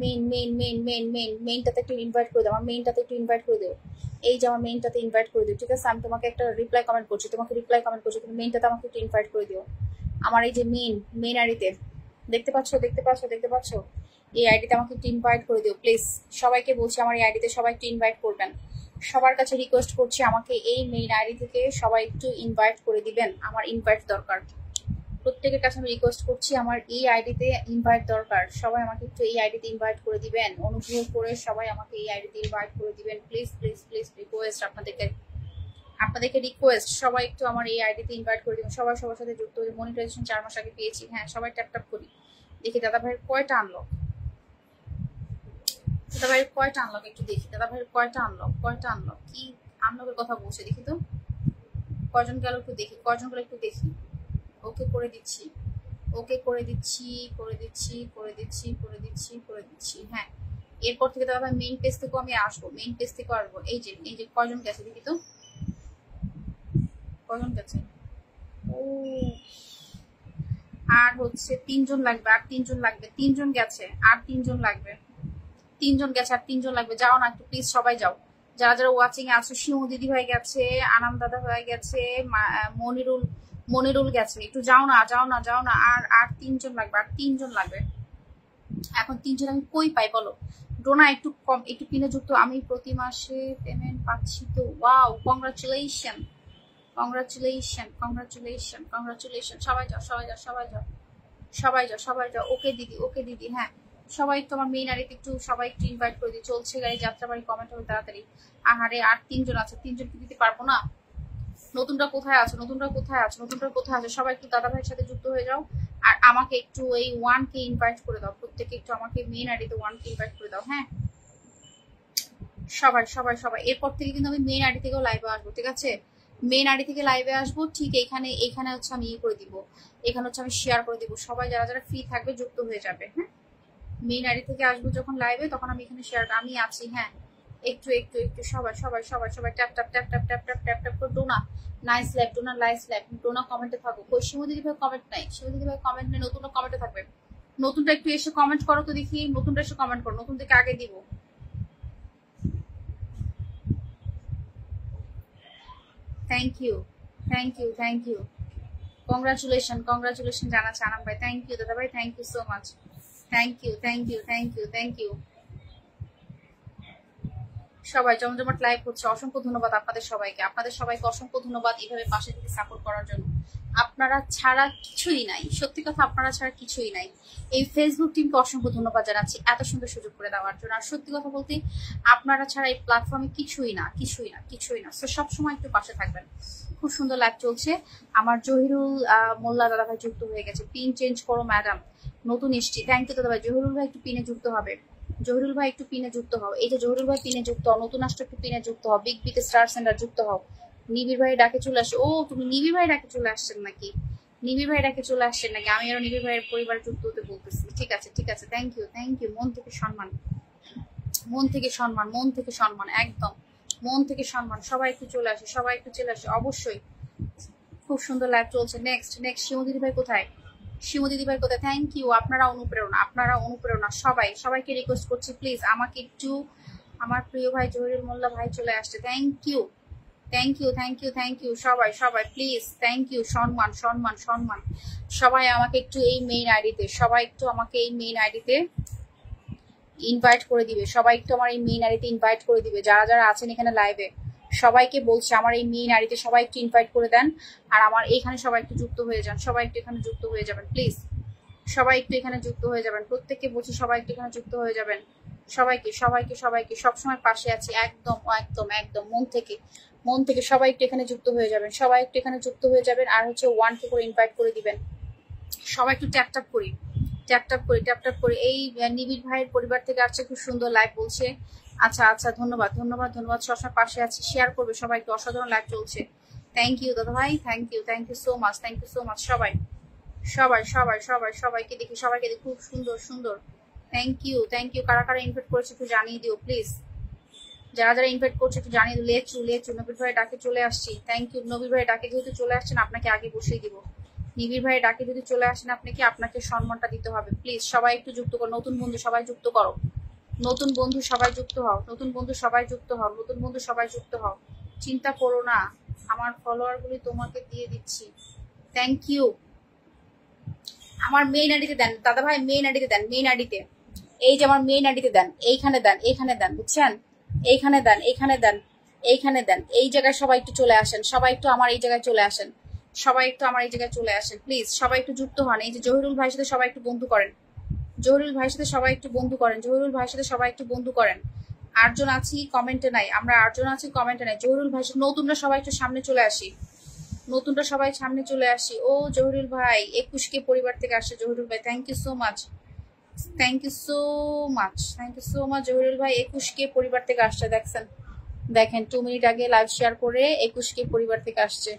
মেইনটাতে একটু ইনভাইট করে দিও। আমার মেইনটাতে একটু ইনভাইট করে দিও। এই যে আমার মেইনটাতে ইনভাইট করে দিও, ঠিক আছে? আমি তোমাকে একটা রিপ্লাই কমেন্ট করছি, তোমাকে রিপ্লাই কমেন্ট করছি, তুমি মেইনটাতে আমাকে একটু ইনভাইট করে দিও। আমার এই যে মেইন আইডিতে, দেখতে পাচ্ছ, দেখতে পাচ্ছ, দেখতে পাচ্ছ? এই আইডিতে আমাকে একটু ইনভাইট করে দিও প্লিজ। সবাইকে বলছি আমার এই আইডিতে সবাই একটু ইনভাইট করবেন। সবার কাছে রিকোয়েস্ট করছি, আমাকে এই মেইন আইডি থেকে সবাই একটু ইনভাইট করে দিবেন। আমার ইনভাইট দরকার। প্রত্যেকের কাছে আমি রিকোয়েস্ট করছি, আমার এই আইডিতে ইনভাইট দরকার। সবাই আমাকে একটু এই আইডিতে ইনভাইট করে দিবেন, অনুগ্রহ করে সবাই আমাকে এই আইডিতে ইনভাইট করে দিবেন প্লিজ প্লিজ প্লিজ। রিকোয়েস্ট আপনাদেরকে রিকোয়েস্ট, সবাই একটু আমার এই আইডিতে ইনভাইট করে দিবেন। সবাই সবার সাথে যুক্ত হয়ে মনিটাইজেশন 4 মাস আগে পেয়েছি। হ্যাঁ, সবাই ট্যাপ ট্যাপ করি। দেখি দাদা ভাইয়ের কয়টা আনলক, দাদা ভাইয়ের কয়টা আনলক একটু দেখি। দাদা ভাইয়ের কয়টা আনলক, কয়টা আনলক, কি আনলকের কথা বলছে দেখি তো। কয়জন গেল একটু দেখি, কয়জন গেল একটু দেখি। ওকে করে দিচ্ছি, ওকে করে দিচ্ছি, করে দিচ্ছি, করে দিচ্ছি, করে দিচ্ছি, করে দিচ্ছি। হ্যাঁ, এরপর থেকে দাদা ভাই মেইন পেজ থেকেও আমি আসবো, মেইন পেজ থেকেও আসবো। এই যে কয়জন গেছে দেখি তো, কয়জন গেছে? ও আর হচ্ছে 3 জন লাগবে, আর 3 জন লাগবে। 3 জন গেছে, আর 3 জন লাগবে। 3 জন গেছে, আর 3 জন লাগবে। যাও না একটু প্লিজ, সবাই যাও। যারা যারা ওয়াচিং এ আছো, শিমু দিদি ভাই গেছে, আনাম দাদা ভাই গেছে, মনিরুল গেছে। একটু যাও না, যাও না, যাও না। আর 3 জন লাগবে, আর 3 জন লাগবে। এখন 3 জন আমি কই পাই বলো? ডোনা একটু কম, একটু পিনে যুক্ত। আমি প্রতি মাসে পেমেন্ট পাচ্ছি তো। Wow, congratulation, congratulation, congratulation, congratulation. সবাই যাও, সবাই যাও, সবাই যাও, সবাই যাও, সবাই যাও। ওকে দিদি, ওকে দিদি। হ্যাঁ, সবাই একটু আমার মেইন আইডিতে একটু সবাই একটু ইনভাইট করে দিই। চলছে গাড়ি যাত্রাবাড়ি, কমেন্ট হবে তাড়াতাড়ি। আহারে, আর 3 জন আছে, 3 জন কি দিতে পারবো না? নতুনটা কোথায় আছে, নতুনটা কোথায় আছে, নতুনটা কোথায় আছে? সবাই একটু দাদা ভাইয়ের সাথে যুক্ত হয়ে যাও। আর আমাকে একটু এই 1 কে ইনভাইট করে দাও। প্রত্যেকে একটু আমাকে মেইন আইডিতে 1 কে ইনভাইট করে দাও। হ্যাঁ, সবাই সবাই সবাই। এরপর থেকে কিন্তু আমি মেইন আইডি থেকেও লাইভে আসবো, ঠিক আছে? মেইন আইডি থেকে লাইভে আসবো। ঠিক এইখানে, এইখানে হচ্ছে আমি ইয়ে করে দিব, এখানে হচ্ছে আমি শেয়ার করে দিব। সবাই যারা যারা ফ্রি থাকবে যুক্ত হয়ে যাবে। হ্যাঁ, মেইন আইডি থেকে আসবো যখন লাইভে, তখন আমি এখানে শেয়ার, আমি আছি। হ্যাঁ, একটু একটু একটু সবাই সবাই সবাই সবাই tap tap tap tap tap tap tap tap করে Dona nice live, Dona nice live, Dona কমেন্টে থাকো। কই শিমু দিদি ভাই কমেন্ট নাই, শিমু দিদি ভাই কমেন্ট নেই, নতুনটা কমেন্টে থাকবে। নতুনটা একটু এসে কমেন্ট করো তো দেখি, নতুনটা এসে কমেন্ট করো, নতুন থেকে আগে দিব। Thank you thank you thank you, congratulation congratulation জানাচ্ছে আনাম ভাই। থ্যাংক ইউ দাদা ভাই, thank you so much, thank you thank you thank you thank you. সবাই জমজমাট লাইভ হচ্ছে, অসংখ্য ধন্যবাদ আপনাদের সবাইকে, আপনাদের সবাইকে অসংখ্য ধন্যবাদ এইভাবে পাশে থেকে সাপোর্ট করার জন্য। আপনারা ছাড়া কিছুই নাই, সত্যি কথা আপনারা ছাড়া কিছুই নাই। এই ফেসবুক টিমকে অসংখ্য ধন্যবাদ জানাচ্ছি এত সুন্দর সুযোগ করে দেওয়ার জন্য। আর সত্যি কথা বলতে আপনারা ছাড়া এই প্ল্যাটফর্মে কিছুই না কিছুই না কিছুই না। তো সবসময় একটু পাশে থাকবেন। খুব সুন্দর লাইভ চলছে। আমার জহিরুল মোল্লা দাদা ভাই যুক্ত হয়ে গেছে। পিন চেঞ্জ করো ম্যাডাম, নতুন এসছি। থ্যাংক ইউ দাদা ভাই। জহিরুল ভাই একটু পিনে যুক্ত হবে, জহিরুল ভাই একটু পিনে যুক্ত হও। এই যে জহিরুল ভাই পিনে যুক্ত হও, নতুন আসলে একটু পিনে যুক্ত হও। বিগ বিগ স্টার সেন্টার যুক্ত হও। নিবিড় ভাই ডাকে চলে আসে। ও তুমি নিবিড় ভাই ডাকে চলে আসছেন নাকি? নিবিড় ভাই ডাকে চলে আসছেন নাকি? আমি আরো নিবিড় ভাইয়ের পরিবার যুক্ত হতে বলতেছি। ঠিক আছে ঠিক আছে, থ্যাংক ইউ থ্যাংক ইউ। মন থেকে সম্মান, মন থেকে সম্মান, মন থেকে সম্মান, একদম মন থেকে সম্মান। সবাই একটু চলে আসে, সবাই একটু চলে আসে অবশ্যই। খুব সুন্দর লাইভ চলছে। নেক্সট নেক্সট শিমু দিদি ভাই কোথায়? শিমু দিদি ভাই কোথায়? Thank you. আপনারা অনুপ্রেরণা, আপনারা অনুপ্রেরণা। সবাই সবাইকে রিকোয়েস্ট করছি প্লিজ আমাকে একটু, আমার প্রিয় ভাই জহিরুল মোল্লা ভাই চলে আসছে। Thank you thank you thank you thank you. সবাই সবাই প্লিজ থ্যাংক ইউ। সম্মান সম্মান সম্মান। সবাই আমাকে একটু এই মেইন আইডিতে, সবাই একটু আমাকে এই মেইন আইডিতে ইনভাইট করে দিবে। সবাই একটু আমার এই মেইন আইডিতে ইনভাইট করে দিবে। যারা যারা আছেন এখানে লাইভে সবাইকে বলছি আমার এই মেইন আইডিতে সবাই একটু ইনভাইট করে দেন। আর আমার এইখানে সবাই একটু যুক্ত হয়ে যান, সবাই একটু এখানে যুক্ত হয়ে যাবেন প্লিজ। সবাই একটু এখানে যুক্ত হয়ে যাবেন, প্রত্যেককে বলছি সবাই একটু এখানে যুক্ত হয়ে যাবেন। সবাইকে সবাইকে সবাইকে সবসময় পাশে আছি, একদম একদম একদম মন থেকে মন থেকে। সবাই একটু এখানে যুক্ত হয়ে যাবেন, সবাই একটু এখানে যুক্ত হয়ে যাবেন। আর হচ্ছে 1 করে ইনভাইট করে দিবেন। সবাই একটু ট্যাপ ট্যাপ করি, ট্যাপ ট্যাপ করি, ট্যাপ ট্যাপ করি। এই নিবিড় ভাইয়ের পরিবার থেকে আসছে, খুব সুন্দর লাইভ বলছে। আচ্ছা আচ্ছা, ধন্যবাদ ধন্যবাদ ধন্যবাদ। সবসময় পাশে আছি, শেয়ার করবে সবাই একটু। অসাধারণ লাইভ চলছে। থ্যাংক ইউ দাদা ভাই, thank you so much, thank you so much. সবাই সবাই সবাই সবাই সবাইকে দেখি, সবাইকে দেখি, খুব সুন্দর সুন্দর। Thank you thank you. কারা কারা ইনভাইট করেছে একটু জানিয়ে দিও প্লিজ। যারা যারা ইনভাইট করছে একটু জানিয়ে দিও। লেচু লেচু, নবীর ভাই ডাকে চলে আসছি। Thank you. নবীর ভাই ডাকে যেহেতু চলে আসছেন আপনাকে আগে বসিয়ে দিব। নিবিড় ভাই ডাকে যদি চলে আসেন আপনাকে, আপনাকে সম্মানটা দিতে হবে প্লিজ। সবাই একটু যুক্ত করো, নতুন বন্ধু সবাই যুক্ত করো, নতুন বন্ধু সবাই যুক্ত হও, নতুন বন্ধু সবাই যুক্ত হও, নতুন বন্ধু সবাই যুক্ত হও। চিন্তা করো না, আমার ফলোয়ার গুলি তোমাকে দিয়ে দিচ্ছি। Thank you. আমার মেইন আইডিতে দেন দাদা ভাই, মেইন আইডিতে দেন, মেইন আইডিতে। এই যে আমার মেইন আইডিতে দেন, এইখানে দেন, এইখানে দেন, বুঝছেন? এইখানে দেন, এইখানে দেন, এইখানে দেন। এই জায়গায় সবাই একটু চলে আসেন, সবাই একটু আমার এই জায়গায় চলে আসেন, সবাই একটু আমার এই জায়গায় চলে আসেন প্লিজ। সবাই একটু যুক্ত হন। এই যে জহিরুল ভাইয়ের সাথে সবাই একটু বন্ধু করেন, জহিরুল ভাইয়ের সাথে সবাই একটু বন্ধু করেন, জহিরুল ভাইয়ের সাথে সবাই একটু বন্ধু করেন। 8 জন আছি কমেন্টে নাই, আমরা 8 জন আছি কমেন্টে নাই। জহিরুল ভাই, নতুনরা সবাই একটু সামনে চলে আসি, নতুনরা সবাই সামনে চলে আসি। ও জহিরুল ভাই 21 পরিবার থেকে আসছে। জহিরুল ভাই thank you so much, thank you so much, thank you so much. Zahirul ভাই 21 পরিবার থেকে আসছে। দেখছেন, দেখেন 2 মিনিট আগে লাইভ শেয়ার করে 21 পরিবার থেকে আসছে।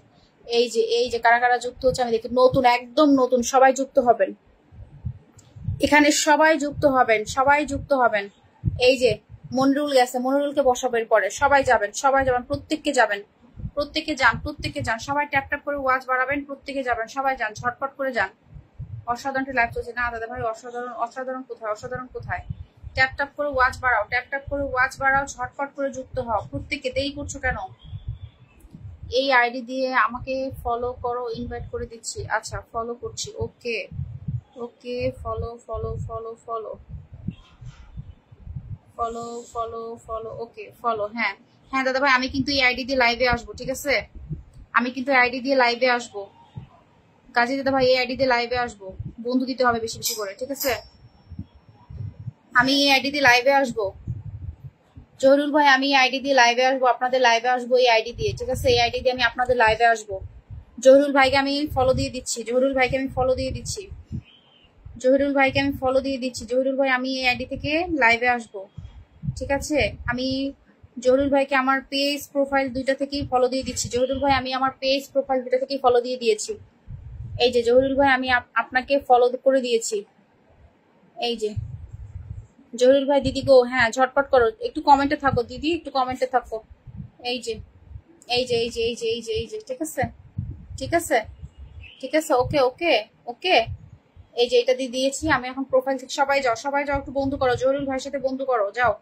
এই যে কারা কারা যুক্ত হচ্ছে আমি দেখি। নতুন, একদম নতুন, সবাই যুক্ত হবেন এখানে, সবাই যুক্ত হবেন, সবাই যুক্ত হবেন। এই যে মনিরুল গেছে, মনিরুলকে বসাবের পরে সবাই যাবেন, সবাই যাবেন, প্রত্যেককে যাবেন, প্রত্যেকে যান, প্রত্যেকে যান। সবাই ট্যাপ ট্যাপ করে ওয়াচ বাড়াবেন, প্রত্যেকে যাবেন, সবাই যান, ঝটপট করে যান। অসাধারণ লাইভ চলছে। না দাদা ভাই, অসাধারণ অসাধারণ কোথায়, অসাধারণ কোথায়? ট্যাপ ট্যাপ করে ওয়াচ বাড়াও, ট্যাপ ট্যাপ করে ওয়াচ বাড়াও, ঝটপট করে যুক্ত হও প্রত্যেকে। দেরি করছো কেন? এই আইডি দিয়ে আমাকে ফলো করো, ইনভাইট করে দিচ্ছি। আচ্ছা ফলো করছি, okay okay. Follow follow follow follow follow follow follow, okay follow. হ্যাঁ হ্যাঁ দাদা ভাই, আমি কিন্তু এই আইডি দিয়ে লাইভে আসবো, ঠিক আছে? আমি কিন্তু আইডি দিয়ে লাইভে আসবো কাজী দাদা ভাই, এই আইডি দিয়ে লাইভে আসবো। বন্ধু দিতে হবে বেশি বেশি করে, ঠিক আছে? আমি এই আইডি দিয়ে লাইভে আসবো। জহিরুল ভাই, আমি এই আইডি দিয়ে লাইভে আসবো, আপনাদের লাইভে আসবো এই আইডি দিয়ে, ঠিক আছে? এই আইডি দিয়ে আমি আপনাদের লাইভে আসবো। জহিরুল ভাইকে আমি ফলো দিয়ে দিচ্ছি, জহিরুল ভাইকে আমি ফলো দিয়ে দিচ্ছি, জহিরুল ভাইকে আমি ফলো দিয়ে দিচ্ছি। জহিরুল ভাই, আমি এই আইডি থেকে লাইভে আসবো, ঠিক আছে? আমি জহিরুল ভাইকে আমার পেজ প্রোফাইল দুইটা থেকেই ফলো দিয়ে দিচ্ছি। জহিরুল ভাই, আমি আমার পেজ প্রোফাইল দুইটা থেকেই ফলো দিয়ে দিয়েছি। এই যে জহিরুল ভাই, আমি আপনাকে ফলো করে দিয়েছি। এই যে জহিরুল ভাই দিদি গো, হ্যাঁ ঝটপট করো, একটু কমেন্টে থাকো দিদি, একটু কমেন্টে থাকো। এই যে এই যে এই যে এই যে এই যে এই যে ঠিক আছে, ঠিক আছে, ঠিক আছে, ওকে ওকে ওকে। এই যে এটা দিয়ে দিয়েছি আমি এখন প্রোফাইল থেকে। সবাই যাও, সবাই যাও, একটু বন্ধু করো, জহিরুল ভাইয়ের সাথে বন্ধু করো, যাও।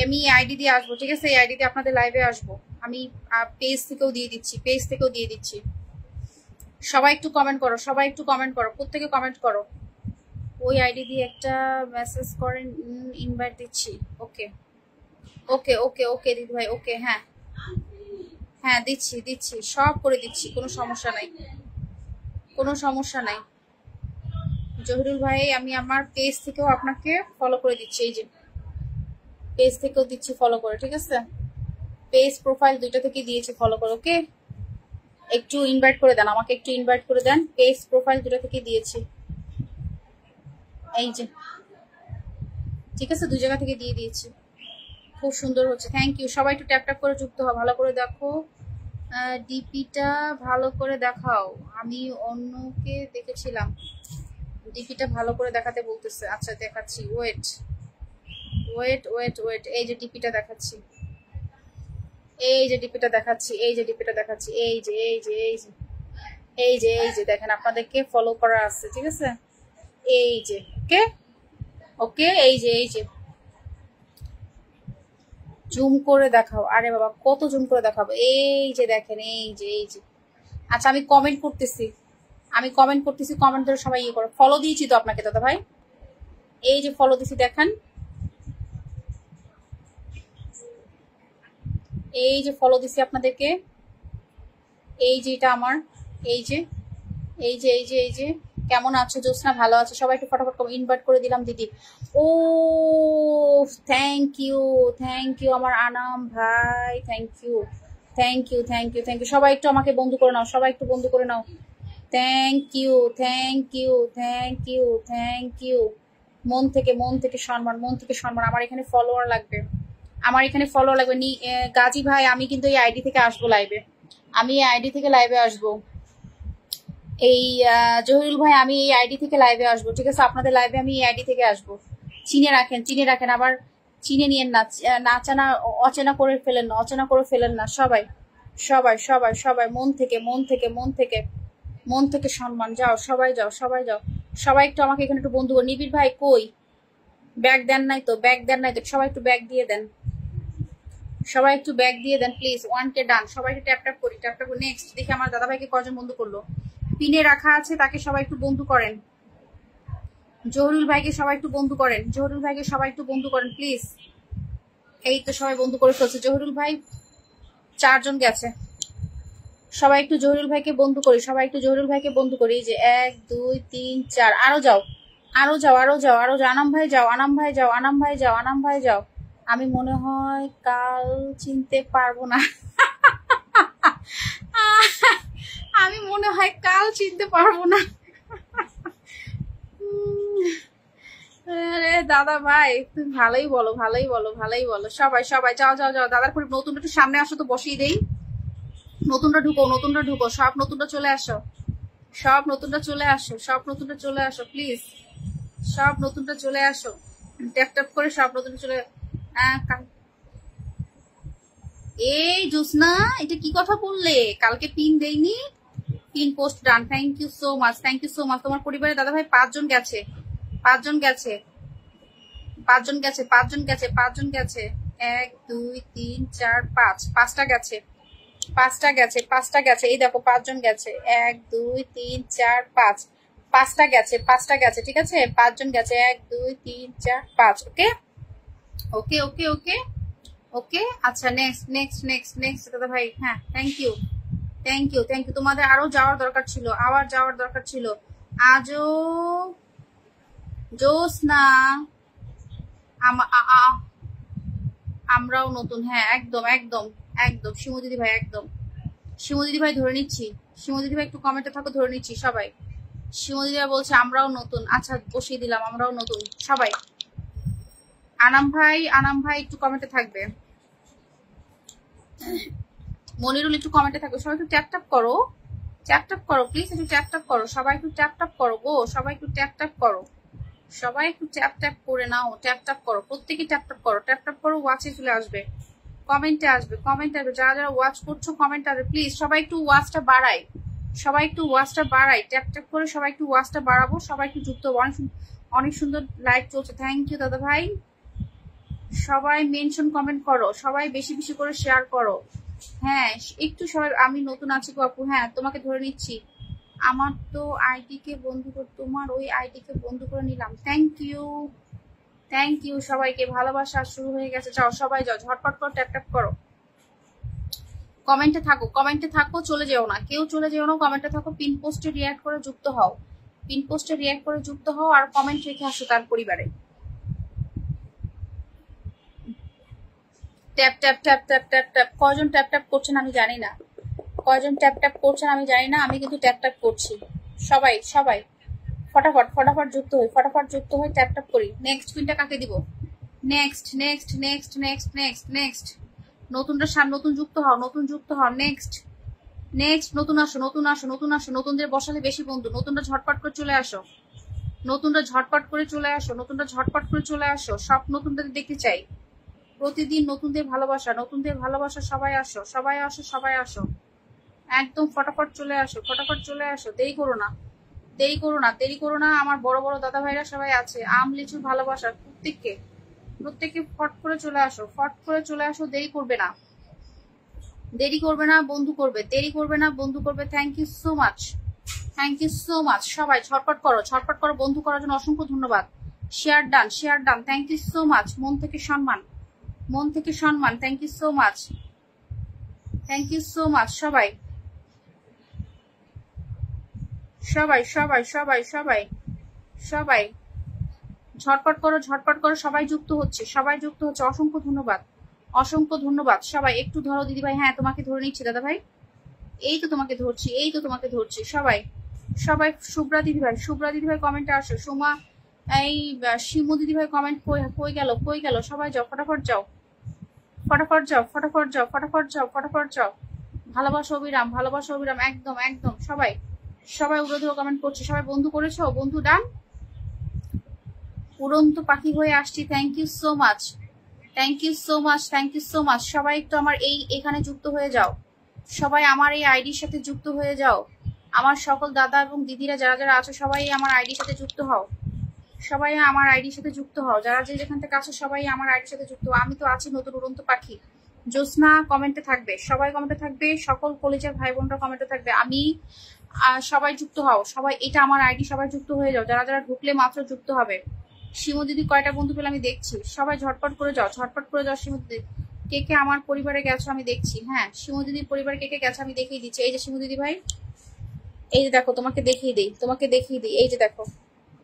আমি আইডি দিয়ে আসবো, ঠিক আছে, এই আইডি দিয়ে আপনাদের লাইভে আসবো আমি। পেজ থেকেও দিয়ে দিচ্ছি, পেজ থেকেও দিয়ে দিচ্ছি। সবাই একটু কমেন্ট করো, সবাই একটু কমেন্ট করো, প্রত্যেকে কমেন্ট করো। ওই আইডি দিয়ে একটা মেসেজ করেন, ইনভাইট দিচ্ছি। ওকে ওকে ওকে ওকে দিদি ভাই, ওকে, হ্যাঁ হ্যাঁ দিচ্ছি দিচ্ছি, সব করে দিচ্ছি, কোনো সমস্যা নাই, কোনো সমস্যা নাই। জহিরুল ভাই আমি আমার পেজ থেকেও আপনাকে ফলো করে দিচ্ছি, এই যে পেজ থেকেও দিচ্ছি ফলো করে, ঠিক আছে, পেজ প্রোফাইল দুইটা থেকে দিয়েছি ফলো করে। ওকে, একটু ইনভাইট করে দেন আমাকে, একটু ইনভাইট করে দেন, পেজ প্রোফাইল দুটো থেকে দিয়েছি, এই যে ঠিক আছে, দুই জায়গা থেকে দিয়ে দিয়েছি। খুব সুন্দর হচ্ছে, থ্যাংক ইউ। সবাই একটু ট্যাপ ট্যাপ করে যুক্ত হও, ভালো করে দেখো, ডিপিটা ভালো করে দেখাও। আমি অন্যকে দেখেছিলাম, ডিপিটা ভালো করে দেখাতে বলতেছে। আচ্ছা দেখাচ্ছি, ওয়েট ওয়েট ওয়েট ওয়েট, এই যে ডিপিটা দেখাচ্ছি, এই যে ডিপিটা দেখাচ্ছি, এই যে ডিপিটা দেখাচ্ছি, এই যে এই যে এই যে এই যে এই যে দেখেন আপনাদেরকে ফলো করা আছে, ঠিক আছে, এই যে ওকে ওকে, এই যে এই যে জুম করে দেখাও। আরে বাবা কত জুম করে দেখাবো, এই যে দেখেন, এই যে এই যে। আচ্ছা আমি কমেন্ট করতেছি, আমি কমেন্ট করতেছি, কমেন্ট ধরে সবাই ইয়ে করো। ফলো দিয়েছি তো আপনাকে দাদা ভাই, এই যে ফলো দিছি দেখেন, এই যে ফলো দিছি আপনাদেরকে, এই যে এটা আমার, এই যে এই যে এই যে এই যে। কেমন আছো জোসনা, ভালো আছে? সবাই একটু ফটাফট ইনভাইট করে দিলাম দিদি। ও থ্যাংক ইউ, থ্যাংক ইউ আমার আনাম ভাই, thank you thank you thank you thank you. সবাই একটু আমাকে বন্ধু করে নাও, সবাই একটু বন্ধু করে নাও। Thank you thank you thank you thank you. মন থেকে সম্মান, মন থেকে সম্মান। আমার এখানে ফলোয়ার লাগবে, আমার এখানে ফলোয়ার লাগবে। গাজী ভাই আমি কিন্তু এই আইডি থেকে আসবো লাইভে, আমি এই আইডি থেকে লাইভে আসবো। এই জহিরুল ভাই আমি এই আইডি থেকে লাইভে আসবো, ঠিক আছে, আপনাদের লাইভে আমি এই আইডি থেকে আসবো। চিনে রাখেন, চিনে রাখেন, আবার চিনে নিয়েন না, নাচানা অচেনা করে ফেলেন না, অচেনা করে ফেলেন না। সবাই সবাই সবাই সবাই মন থেকে মন থেকে মন থেকে মন থেকে সম্মান। যাও সবাই যাও, সবাই যাও, সবাই একটু আমাকে এখানে একটু বন্ধু। নিবিড় ভাই কই, ব্যাগ দেন নাই তো, ব্যাগ দেন নাই তো, সবাই একটু ব্যাগ দিয়ে দেন, সবাই একটু ব্যাগ দিয়ে দেন প্লিজ। 1K ডান, সবাইকে ট্যাপ ট্যাপ করি, ট্যাপ ট্যাপ। নেক্সট দেখি আমার দাদা ভাইকে কজন বন্ধু করলো, পিনে রাখা আছে, তাকে সবাই একটু বন্ধু করেন। জহুরুল ভাইকে সবাই একটু বন্ধু করেন, জহুরুল ভাইকে সবাই একটু বন্ধু করেন প্লিজ। এই তো সবাই বন্ধু করে ফেলছে, জহুরুল ভাই 4 জন গেছে। সবাই একটু জহুরুল ভাইকে বন্ধু করি, সবাই একটু জহুরুল ভাইকে বন্ধু করি। এই যে 1 2 3 4, আরো যাও, আরো যাও, আরো যাও, আরো যাও। আনাম ভাই যাও, আনাম ভাই যাও, আনাম ভাই যাও, আনাম ভাই যাও। আমি মনে হয় কাল চিনতে পারবো না, আমি মনে হয় কাল চিনতে পারবো না। আরে দাদা ভাই তুমি ভালোই বলো, ভালোই বলো, ভালোই বলো। সবাই সবাই যাও যাও যাও, দাদার পরে নতুনটা একটু সামনে আসো তো, বসিয়ে দেই। নতুনটা ঢুকো, নতুনটা ঢুকো, সব নতুনটা চলে আসো, সব নতুনটা চলে আসো, সব নতুনটা চলে আসো প্লিজ, সব নতুনটা চলে আসো, ট্যাপ ট্যাপ করে সব নতুনটা চলে। এই জোসনা এটা কি কথা বললে, কালকে পিন দেইনি, pin post done, thank you so much, thank you so much. তোমার পরিবারে দাদা ভাই 5 জন গেছে, 5 জন গেছে, 5 জন গেছে, 5 জন গেছে, 5 জন গেছে। 1 2 3 4 5, 5টা গেছে, 5টা গেছে, 5টা গেছে। এই দেখো 5 জন গেছে, 1 2 3 4 5, 5টা গেছে, 5টা গেছে, ঠিক আছে, 5 জন গেছে, 1 2 3 4 5। ওকে ওকে ওকে ওকে ওকে। আচ্ছা নেক্সট নেক্সট নেক্সট নেক্সট দাদা ভাই, হ্যাঁ thank you thank you thank you. তোমাদের আরো যাওয়ার দরকার ছিল, আবার যাওয়ার দরকার ছিল। আজও জোসনা আমরাও নতুন, হ্যাঁ একদম একদম একদম। শিমু দিদি ভাই একদম, শিমু দিদি ভাই ধরে নিচ্ছি, শিমু দিদি ভাই একটু কমেন্টে থাকো, ধরে নিচ্ছি সবাই। শিমু দিদি ভাই বলছে আমরাও নতুন, আচ্ছা বসিয়ে দিলাম, আমরাও নতুন সবাই। আনাম ভাই একটু কমেন্টে থাকবে, মনিরুল একটু কমেন্টে থাকবে। সবাই একটু ট্যাপ ট্যাপ করো, ট্যাপ ট্যাপ করো প্লিজ, একটু ট্যাপ ট্যাপ করো, সবাই একটু ট্যাপ ট্যাপ করো গো, সবাই একটু ট্যাপ ট্যাপ করো। সবাই একটু ট্যাপ ট্যাপ করে নাও, ট্যাপ ট্যাপ করো, প্রত্যেকে ট্যাপ ট্যাপ করো, ট্যাপ ট্যাপ করো, ওয়াচে চলে আসবে, কমেন্টে আসবে, কমেন্টে আসবে, যারা যারা ওয়াচ করছো কমেন্ট আসবে। প্লিজ সবাই একটু ওয়াচটা বাড়াই, সবাই একটু ওয়াচটা বাড়াই, ট্যাপ ট্যাপ করে সবাই একটু ওয়াচটা বাড়াবো, সবাই একটু যুক্ত হবো। অনেক সুন্দর লাইভ চলছে, থ্যাংক ইউ দাদা ভাই। সবাই মেনশন কমেন্ট করো, সবাই বেশি বেশি করে শেয়ার করো। হ্যাঁ একটু সবাই, আমি নতুন আছি গো আপু, হ্যাঁ তোমাকে ধরে নিচ্ছি। আমার তো আইডি কে বন্ধু করে, তোমার ওই আইডি কে বন্ধু করে নিলাম, থ্যাংক ইউ, থ্যাংক ইউ সবাইকে, ভালোবাসা শুরু হয়ে গেছে, যাও সবাই যাও, ঝটপট করে ট্যাপ ট্যাপ করো, কমেন্টে থাকো, কমেন্টে থাকো, চলে যেও না, কেউ চলে যেও না, কমেন্টে থাকো, পিন পোস্টে রিয়াক্ট করে যুক্ত হও, পিন পোস্টে রিয়াক্ট করে যুক্ত হও, আর কমেন্ট রেখে আসো তার পরিবারে। Tap tap tap tap tap tap, কয়জন ট্যাপ ট্যাপ করছেন আমি জানি না, কয়জন ট্যাপ ট্যাপ করছেন আমি জানি না, আমি কিন্তু ট্যাপ ট্যাপ করছি। সবাই সবাই ফটাফট ফটাফট যুক্ত হই, ফটাফট যুক্ত হই, ট্যাপ ট্যাপ করি। নেক্সট কুইনটা কাকে দিব? Next next next next next next, নতুনটা নতুন যুক্ত হও, নতুন যুক্ত হও, নেক্সট নেক্সট, নতুন আসো, নতুন আসো, নতুন আসো, নতুনদের বসালে বেশি বন্ধু, নতুনটা ঝটপট করে চলে আসো, নতুনটা ঝটপট করে চলে আসো, নতুনটা ঝটপট করে চলে আসো, সব নতুনদের দেখতে চাই, প্রতিদিন নতুনদের ভালোবাসা, নতুনদের ভালোবাসা, সবাই আসো, সবাই আসো, সবাই আসো, একদম ফটাফট চলে আসো, ফটাফট চলে আসো, দেরি করো না, দেরি করো না, দেরি করো না, আমার বড় বড় দাদা ভাইরা সবাই আছে, আম লিচুর ভালোবাসা, প্রত্যেককে প্রত্যেককে ফট করে চলে আসো, ফট করে চলে আসো, দেরি করবে না, দেরি করবে না, বন্ধু করবে, দেরি করবে না, বন্ধু করবে। Thank you so much, thank you so much, সবাই ঝটপট করো, ঝটপট করো, বন্ধু করার জন্য অসংখ্য ধন্যবাদ, share done, share done, thank you so much, মন থেকে সম্মান, মন থেকে সম্মান, thank you so much, thank you so much, সবাই সবাই সবাই সবাই সবাই সবাই ঝটপট করো, ঝটপট করো, সবাই যুক্ত হচ্ছে, সবাই যুক্ত হচ্ছে, অসংখ্য ধন্যবাদ, অসংখ্য ধন্যবাদ, সবাই একটু ধরো দিদি ভাই, হ্যাঁ তোমাকে ধরে নিচ্ছি দাদা ভাই, এই তো তোমাকে ধরছি, এই তো তোমাকে ধরছি, সবাই সবাই, শুভ্রা দিদি ভাই, শুভ্রা দিদি ভাই কমেন্টে আসো, সোমা, এই শিমু দিদি ভাই কমেন্ট কই গেল, কই গেল, সবাই যাও, ফটাফট যাও, ফটাফট যাও, ফটাফট যাও, ফটাফট যাও, ফটাফট যাও, ভালোবাসা অবিরাম, ভালোবাসা অবিরাম, একদম একদম, সবাই সবাই উড়ো ধরো কমেন্ট করছে, সবাই বন্ধু করেছো, বন্ধু ডান, উড়ন্ত পাখি হয়ে আসছি, thank you so much, thank you so much, thank you so much, সবাই একটু আমার এখানে যুক্ত হয়ে যাও, সবাই আমার এই আইডির সাথে যুক্ত হয়ে যাও, আমার সকল দাদা এবং দিদিরা যারা যারা আছো সবাই আমার আইডির সাথে যুক্ত হও, সবাই আমার আইডির সাথে যুক্ত হও, যারা যে যেখান থেকে আছো সবাই আমার আইডির সাথে যুক্ত হও, আমি তো আছি নতুন উড়ন্ত পাখি, জ্যোৎস্না কমেন্টে থাকবে, সবাই কমেন্টে থাকবে, সকল কলেজের ভাই বোনরা কমেন্টে থাকবে, আমি সবাই যুক্ত হও, সবাই এটা আমার আইডি, সবাই যুক্ত হয়ে যাও, যারা যারা ঢুকলে মাত্র যুক্ত হবে। শিমু দিদি কয়টা বন্ধু পেলে আমি দেখছি, সবাই ঝটপট করে যাও, ঝটপট করে যাও, শিমু দিদি কে কে আমার পরিবারে গেছো আমি দেখছি, হ্যাঁ শিমু দিদির পরিবারে কে কে গেছো আমি দেখিয়ে দিচ্ছি, এই যে শিমু দিদি ভাই, এই যে দেখো, তোমাকে দেখিয়ে দিই, তোমাকে দেখিয়ে দিই, এই যে দেখো,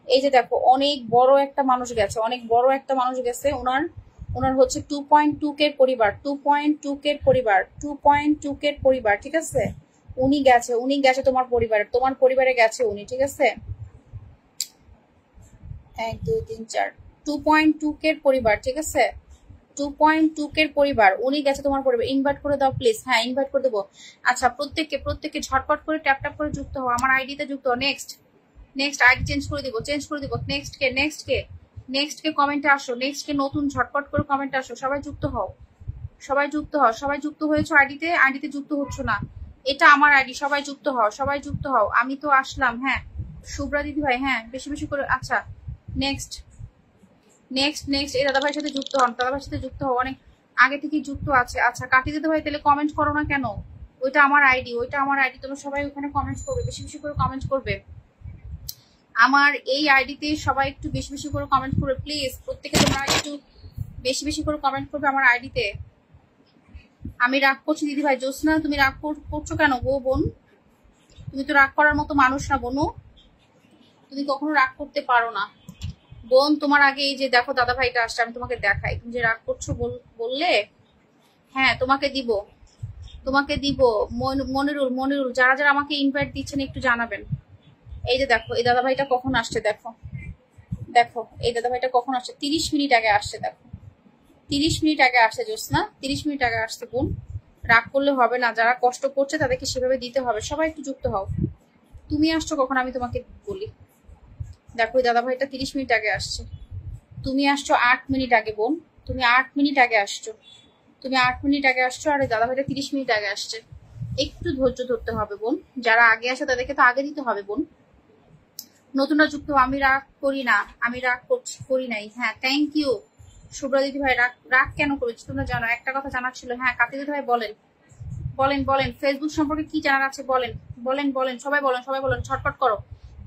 এই যে দেখো, অনেক বড় একটা মানুষ গেছে, অনেক বড় একটা মানুষ গেছে, ওনার ওনার হচ্ছে 2.2 কে পরিবার, 2.2 কে পরিবার, 2.2 কে পরিবার, ঠিক আছে, উনি গেছে তোমার পরিবারে, তোমার পরিবারে গেছে উনি, ঠিক আছে, 1 2 3 4, 2.2 কে পরিবার, ঠিক আছে, 2.2 কে পরিবার, উনি গেছে তোমার পরিবার, ইনভাইট করে দাও প্লিজ, হ্যাঁ ইনভাইট করে দেবো। আচ্ছা প্রত্যেককে ঝটপট করে ট্যাপ ট্যাপ করে যুক্ত হও, আমার আইডিতে যুক্ত হও, নেক্সট নেক্সট আইডি চেঞ্জ করে দিব, চেঞ্জ করে দিব, নেক্সট কে নেক্সট কে নেক্সট কে কমেন্টে আসো, নেক্সট কে নতুন ঝটপট করে কমেন্টে আসো, সবাই যুক্ত হও, সবাই যুক্ত হও, সবাই যুক্ত হয়েছো আইডিতে, আইডিতে যুক্ত হচ্ছ না, এটা আমার আইডি, সবাই যুক্ত হও, সবাই যুক্ত হও, আমি তো আসলাম, হ্যাঁ শুভ্রা দিদি ভাই, হ্যাঁ বেশি বেশি করে, আচ্ছা নেক্সট নেক্সট নেক্সট, এই দাদা ভাইয়ের সাথে যুক্ত হন, দাদা ভাইয়ের সাথে যুক্ত হও, অনেক আগে থেকেই যুক্ত আছে, আচ্ছা কাটি দিতে ভাই, তাহলে কমেন্ট করো না কেন, ওইটা আমার আইডি, ওইটা আমার আইডি, তোমরা সবাই ওখানে কমেন্ট করবে, বেশি বেশি করে কমেন্ট করবে, আমার এই আইডিতে সবাই একটু বেশি বেশি করে কমেন্ট করবে প্লিজ, প্রত্যেকে তোমরা একটু বেশি বেশি করে কমেন্ট করবে আমার আইডিতে। আমি রাগ করছি দিদি ভাই, জ্যোৎস্না তুমি রাগ করছো কেন গো বোন, তুমি তো রাগ করার মতো মানুষ না বোনু, তুমি কখনো রাগ করতে পারো না বোন, তোমার আগে এই যে দেখো দাদা ভাইটা আসছে, আমি তোমাকে দেখাই, তুমি যে রাগ করছো বললে, হ্যাঁ তোমাকে দিব, তোমাকে দিব, মনিরুল মনিরুল, যারা যারা আমাকে ইনভাইট দিচ্ছেন একটু জানাবেন, এই যে দেখো এই দাদা ভাইটা কখন আসছে, দেখো দেখো এই দাদা ভাইটা কখন আসছে, 30 মিনিট আগে আসছে, দেখো 30 মিনিট আগে আসছে জ্যোৎস্না, 30 মিনিট আগে আসছে বোন, রাগ করলে হবে না, যারা কষ্ট করছে তাদেরকে সেভাবে দিতে হবে, সবাই একটু যুক্ত হও, তুমি আসছো কখন আমি তোমাকে বলি, দেখো দাদা ভাইটা 30 মিনিট আগে আসছে, তুমি আসছো 8 মিনিট আগে বোন, তুমি 8 মিনিট আগে আসছো, তুমি 8 মিনিট আগে আসছো, আর দাদা ভাইটা 30 মিনিট আগে আসছে। একটু ধৈর্য ধরতে হবে বোন, যারা আগে আসে তাদেরকে তো আগে দিতে হবে বোন। নতুনরা যুক্ত, আমি রাগ করি না, আমি রাগ করি নাই। হ্যাঁ থ্যাংক ইউ শুভ্রা দিদি ভাই। রাগ কেন করেছি তোমরা জানো, একটা কথা জানার ছিল। হ্যাঁ কাতি দিদি ভাই বলেন বলেন বলেন, ফেসবুক সম্পর্কে কি জানার আছে বলেন বলেন বলেন, সবাই বলেন সবাই বলেন, ছটফট করো।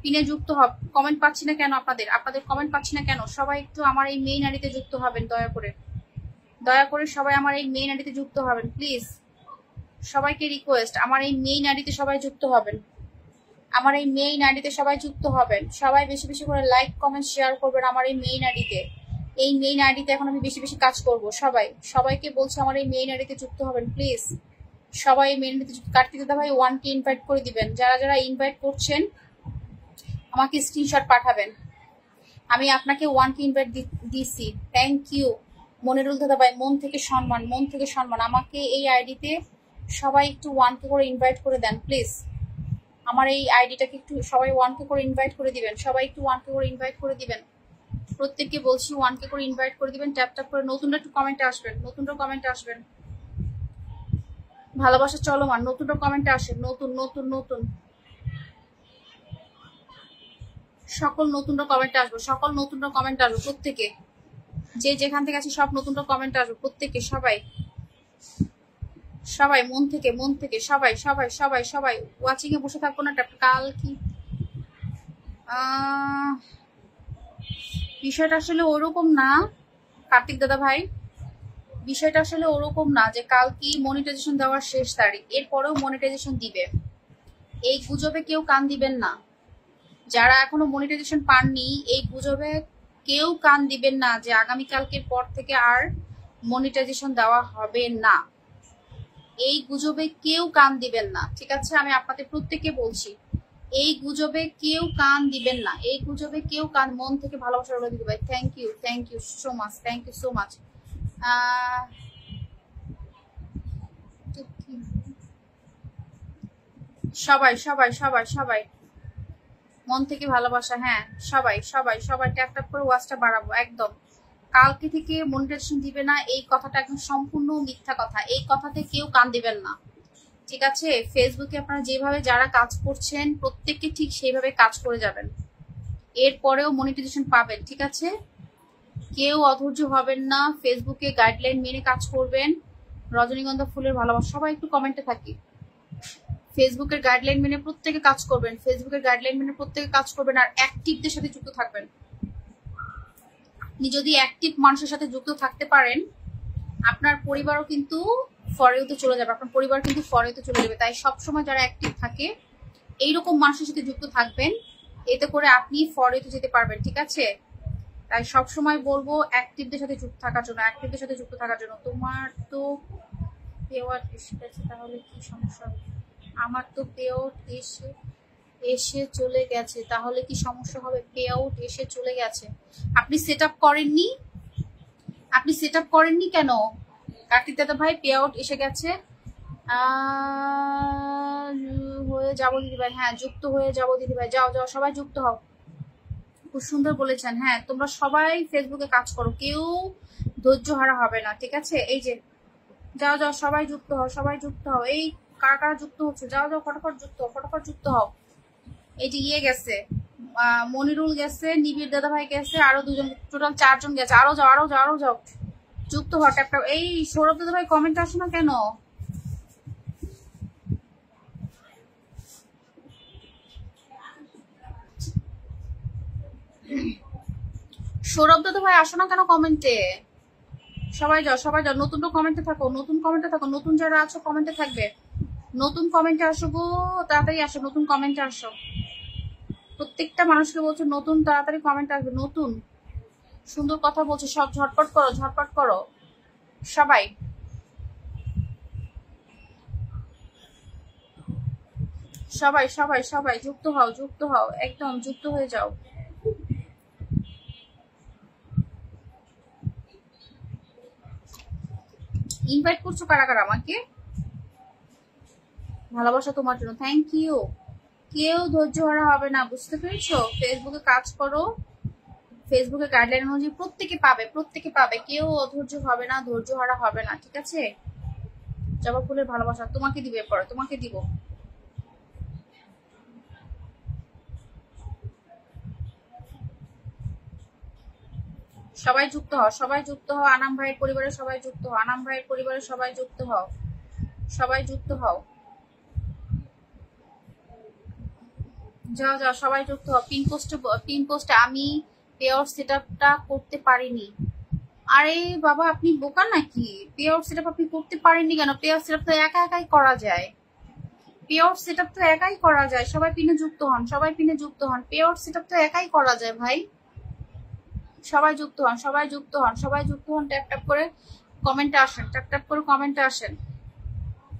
পিনে যুক্ত হব, কমেন্ট পাচ্ছি না কেন আপনাদের, আপনাদের কমেন্ট পাচ্ছি না কেন? সবাই একটু আমার এই মেইন আইডিতে যুক্ত হবেন দয়া করে, দয়া করে সবাই আমার এই মেইন আইডিতে যুক্ত হবেন প্লিজ। সবাইকে রিকোয়েস্ট, আমার এই মেইন আইডিতে সবাই যুক্ত হবেন, আমার এই মেইন আইডিতে সবাই যুক্ত হবেন। সবাই বেশি বেশি করে লাইক কমেন্ট শেয়ার করবেন আমার এই মেইন আইডিতে। এই মেইন আইডিতে এখন আমি বেশি বেশি কাজ করব। সবাইকে বলছি আমার এই মেইন আইডিতে যুক্ত হবেন প্লিজ। সবাই মেইন আইডিতে কার্তিক দাদা ভাই 1কে ইনভাইট করে দিবেন। যারা যারা ইনভাইট করছেন আমাকে স্ক্রিনশট পাঠাবেন। আমি আপনাকে 1কে ইনভাইট দিছি, থ্যাংক ইউ মনিরুল দাদা ভাই। মন থেকে সম্মান, মন থেকে সম্মান। আমাকে এই আইডিতে সবাই একটু 1কে করে ইনভাইট করে দেন প্লিজ। আমার এই আইডিটাকে একটু সবাই 1কে করে ইনভাইট করে দিবেন, সবাই একটু 1কে করে ইনভাইট করে দিবেন। প্রত্যেককে বলছি 1কে করে ইনভাইট করে দিবেন। ট্যাপ ট্যাপ করে নতুনরা একটু কমেন্টে আসবেন, নতুনরা কমেন্টে আসবেন। ভালোবাসা চলমান, নতুনরা কমেন্টে আসেন। নতুন নতুন নতুন সকল নতুনরা কমেন্টে আসবো, সকল নতুনরা কমেন্টে আসবো প্রত্যেকে, যে যেখান থেকে আছে সব নতুনরা কমেন্টে আসবো প্রত্যেকে। সবাই সবাই মন থেকে মন থেকে সবাই সবাই সবাই সবাই ওয়াচিং এ বসে থাকবো না। কাল কি বিষয়টা আসলে ওরকম না কার্তিক দাদা ভাই, বিষয়টা আসলে ওরকম না যে কাল কি মনিটাইজেশন দেওয়ার শেষ তারিখ, এরপরেও মনিটাইজেশন দিবে। এই গুজবে কেউ কান দিবেন না, যারা এখনো মনিটাইজেশন পাননি এই গুজবে কেউ কান দিবেন না যে আগামীকালকের পর থেকে আর মনিটাইজেশন দেওয়া হবে না। এই গুজবে কেউ কান দিবেন না, ঠিক আছে? আমি আপনাদের প্রত্যেককে বলছি এই গুজবে কেউ কান দিবেন না, এই গুজবে কেউ কান। মন থেকে ভালোবাসা রইল দিদি ভাই, thank you so much, thank you so much. সবাই সবাই সবাই সবাই মন থেকে ভালোবাসা। হ্যাঁ সবাই সবাই সবাই ট্যাপ ট্যাপ করে ওয়াচটা বাড়াবো একদম। কালকে থেকে মনিটাইজেশন দিবে না এই কথাটা একদম সম্পূর্ণ মিথ্যা কথা, এই কথাতে কেউ কান দিবেন না, ঠিক আছে? ফেসবুকে আপনারা যেভাবে যারা কাজ করছেন প্রত্যেককে ঠিক সেইভাবে কাজ করে যাবেন, এরপরেও মনিটাইজেশন পাবেন, ঠিক আছে? কেউ অধৈর্য হবেন না, ফেসবুকে গাইডলাইন মেনে কাজ করবেন। রজনীগন্ধা ফুলের ভালোবাসা, সবাই একটু কমেন্টে থাকি। ফেসবুকের গাইডলাইন মেনে প্রত্যেকে কাজ করবেন, ফেসবুকের গাইডলাইন মেনে প্রত্যেকে কাজ করবেন, আর অ্যাক্টিভদের সাথে যুক্ত থাকবেন। আপনি যদি অ্যাক্টিভ মানুষের সাথে যুক্ত থাকতে পারেন আপনার পরিবারও কিন্তু ফরেওতে চলে যাবে, আপনার পরিবার কিন্তু ফরেওতে চলে যাবে। তাই সবসময় যারা অ্যাক্টিভ থাকে এইরকম মানুষের সাথে যুক্ত থাকবেন, এতে করে আপনি ফরেওতে যেতে পারবেন, ঠিক আছে? তাই সবসময় বলবো অ্যাক্টিভদের সাথে যুক্ত থাকার জন্য, অ্যাক্টিভদের সাথে যুক্ত থাকার জন্য। তোমার তো পেওয়ার এসে গেছে, তাহলে কি সমস্যা হবে? আমার তো পেআউট এসে চলে গেছে, তাহলে কি সমস্যা হবে? পেআউট এসে চলে গেছে, আপনি সেট আপ করেননি, আপনি সেট আপ করেননি কেন কার্তিক দাদা ভাই? পেআউট এসে গেছে, হয়ে যাবো দিদি ভাই। হ্যাঁ যুক্ত হয়ে যাবো দিদি ভাই, যাও যাও সবাই যুক্ত হও। খুব সুন্দর বলেছেন। হ্যাঁ তোমরা সবাই ফেসবুকে কাজ করো, কেউ ধৈর্য হারা হবে না, ঠিক আছে? এই যে যাও যাও সবাই যুক্ত হও, সবাই যুক্ত হও। এই কারা কারা যুক্ত হচ্ছে? যাও যাও ফটাফট যুক্ত হও, ফটাফট যুক্ত হও। এই যে ইয়ে গেছে, মনিরুল গেছে, নিবিড় দাদা ভাই গেছে, আরো দুজন, টোটাল 4 জন গেছে। আরো যাও আরো যাও আরো যাও, যুক্ত হও ট্যাপটা। এই সৌরভ দাদা ভাই কমেন্ট আসে না কেন? সৌরভ দাদা ভাই আসো না কেন কমেন্টে? সবাই যাও সবাই যাও, নতুনটা কমেন্টে থাকো, নতুন কমেন্টে থাকো, নতুন যারা আছো কমেন্টে থাকবে, নতুন কমেন্টে আসো গো, তাড়াতাড়ি আসো, নতুন কমেন্টে আসো। প্রত্যেকটা মানুষকে বলছো নতুন তাড়াতাড়ি কমেন্ট আসবে, নতুন সুন্দর কথা বলছো সব, ঝটপট করো ঝটপট করো সবাই। সবাই সবাই সবাই যুক্ত হও, যুক্ত হও, একদম যুক্ত হয়ে যাও। ইনভাইট করছো কারা কারা আমাকে? ভালোবাসা তোমার জন্য, থ্যাংক ইউ। কেউ ধৈর্য হারা হবে না, বুঝতে পেরেছো? ফেসবুকে কাজ করো, ফেসবুকে গাইডলাইন অনুযায়ী প্রত্যেকে পাবে, কেউ অধৈর্য হবে না, ধৈর্য হারা হবে না, ঠিক আছে? জবা ফুলের ভালোবাসা তোমাকে দিবে, পরে তোমাকে দিব। সবাই যুক্ত হও, সবাই যুক্ত হও, আনাম ভাইয়ের পরিবারে সবাই যুক্ত হও, আনাম ভাইয়ের পরিবারে সবাই যুক্ত হও, সবাই যুক্ত হও, যাও যাও সবাই যুক্ত হও। পিন পোস্টে আমি পেয়ার সেটআপটা করতে পারিনি। আরে বাবা আপনি বোকা নাকি? পেয়ার সেটআপ আপনি করতে পারেননি কেন? পেয়ার সেটআপ তো একা একাই করা যায়, পেয়ার সেটআপ তো একাই করা যায়। সবাই পিনে যুক্ত হন, সবাই পিনে যুক্ত হন, পেয়ার সেটআপ তো একাই করা যায় ভাই। সবাই যুক্ত হন, সবাই যুক্ত হন, সবাই যুক্ত হন, ট্যাপ ট্যাপ করে কমেন্টে আসেন, ট্যাপ ট্যাপ করে কমেন্টে আসেন।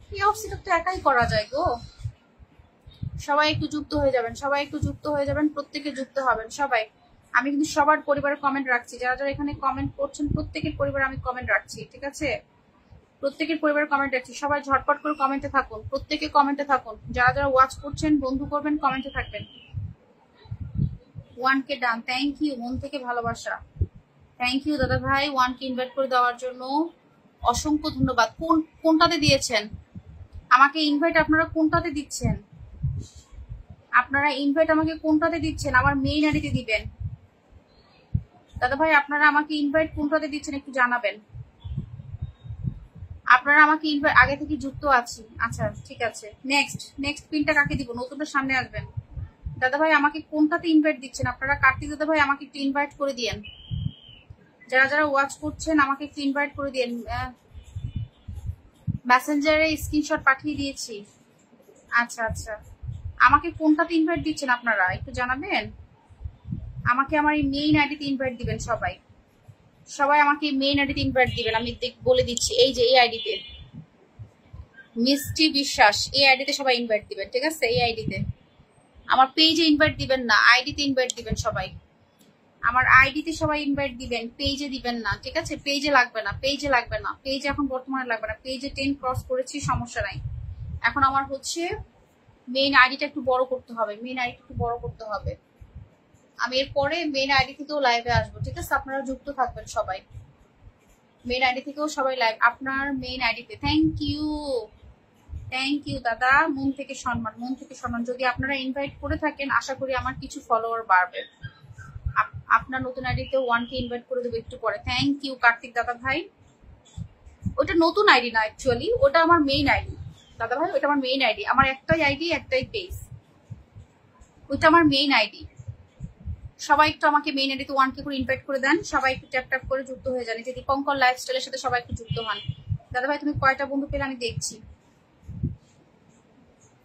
পেয়ার সেটআপ তো একাই করা যায় গো। সবাই একটু যুক্ত হয়ে যাবেন, সবাই একটু যুক্ত হয়ে যাবেন, প্রত্যেকে যুক্ত হবেন সবাই। আমি কিন্তু সবার পরিবারের কমেন্ট রাখছি, যারা যারা এখানে কমেন্ট করছেন প্রত্যেকের পরিবারে আমি কমেন্ট রাখছি, ঠিক আছে? প্রত্যেকের পরিবারের কমেন্ট রাখছি, সবাই ঝটপট করে কমেন্টে থাকুন, প্রত্যেকে কমেন্টে থাকুন, যারা যারা ওয়াচ করছেন বন্ধু করবেন, কমেন্টে থাকবেন। 1K ডান, থ্যাংক ইউ, মন থেকে ভালোবাসা, থ্যাংক ইউ দাদা ভাই 1K ইনভাইট করে দেওয়ার জন্য অসংখ্য ধন্যবাদ। কোনটাতে দিয়েছেন আমাকে ইনভাইট? আপনারা কোনটাতে দিচ্ছেন? আপনারা ইনভাইট আমাকে কোনটাতে দিচ্ছেন? আমার মেইন আইডিতে দিবেন দাদা ভাই। আপনারা আমাকে ইনভাইট কোনটাতে দিচ্ছেন একটু জানাবেন। আপনারা আমাকে ইনভাইট, আগে থেকে যুক্ত আছি, আচ্ছা ঠিক আছে। নেক্সট পিনটা কাকে দিব? নতুনটা সামনে আসবেন। দাদা ভাই আমাকে কোনটাতে ইনভাইট দিচ্ছেন আপনারা? কার্তিক দাদা ভাই আমাকে একটু ইনভাইট করে দিয়েন, যারা যারা ওয়াচ করছেন আমাকে একটু ইনভাইট করে দিয়েন। মেসেঞ্জারে স্ক্রিনশট পাঠিয়ে দিয়েছি। আচ্ছা আচ্ছা, আমাকে কোনটাতে ইনভাইট দিচ্ছেন আপনারা একটু জানাবেন। আমাকে আমার এই মেইন আইডিতে ইনভাইট দিবেন সবাই, সবাই আমাকে মেইন আইডিতে ইনভাইট দিবেন। আমি বলে দিচ্ছি, এই যে এই আইডিতে মিষ্টি বিশ্বাস, এই আইডিতে সবাই ইনভাইট দিবেন, ঠিক আছে? এই আইডিতে, আমার পেজে ইনভাইট দিবেন না, আইডিতে ইনভাইট দিবেন সবাই। আমার আইডিতে সবাই ইনভাইট দিবেন, পেজে দিবেন না, ঠিক আছে? পেজে লাগবে না, পেজে লাগবে না, পেজে এখন বর্তমানে লাগবে না। পেজে 10 ক্রস করেছি, সমস্যা নাই। এখন আমার হচ্ছে মেইন আইডিটা একটু বড় করতে হবে, মেইন আইডি একটু বড় করতে হবে। আমি এরপরে মেইন আইডি থেকেও লাইভে আসবো, ঠিক আছে? আপনারা যুক্ত থাকবেন সবাই, মেইন আইডি থেকেও সবাই লাইভ। আপনার মেইন আইডিতে থ্যাংক ইউ দাদা, মন থেকে সম্মান, মন থেকে সম্মান। যদি আপনারা ইনভাইট করে থাকেন আশা করি আমার কিছু ফলোয়ার বাড়বে। আপনার নতুন আইডিতে 1K ইনভাইট করে দেবো একটু পরে। থ্যাংক ইউ কার্তিক দাদা ভাই। ওটা নতুন আইডি না, অ্যাকচুয়ালি ওটা আমার মেইন আইডি দাদা ভাই, ওটা আমার মেইন আইডি। আমার একটাই আইডি, একটাই পেজ, ওইটা আমার মেইন আইডি। সবাই একটু আমাকে মেইন আইডিতে 1K করে ইনভাইট করে দেন, সবাই একটু ট্যাপ ট্যাপ করে যুক্ত হয়ে যান। যে দীপঙ্কর লাইফস্টাইলের সাথে সবাই একটু যুক্ত হন। দাদা ভাই তুমি কয়টা বন্ধু পেলে আমি দেখছি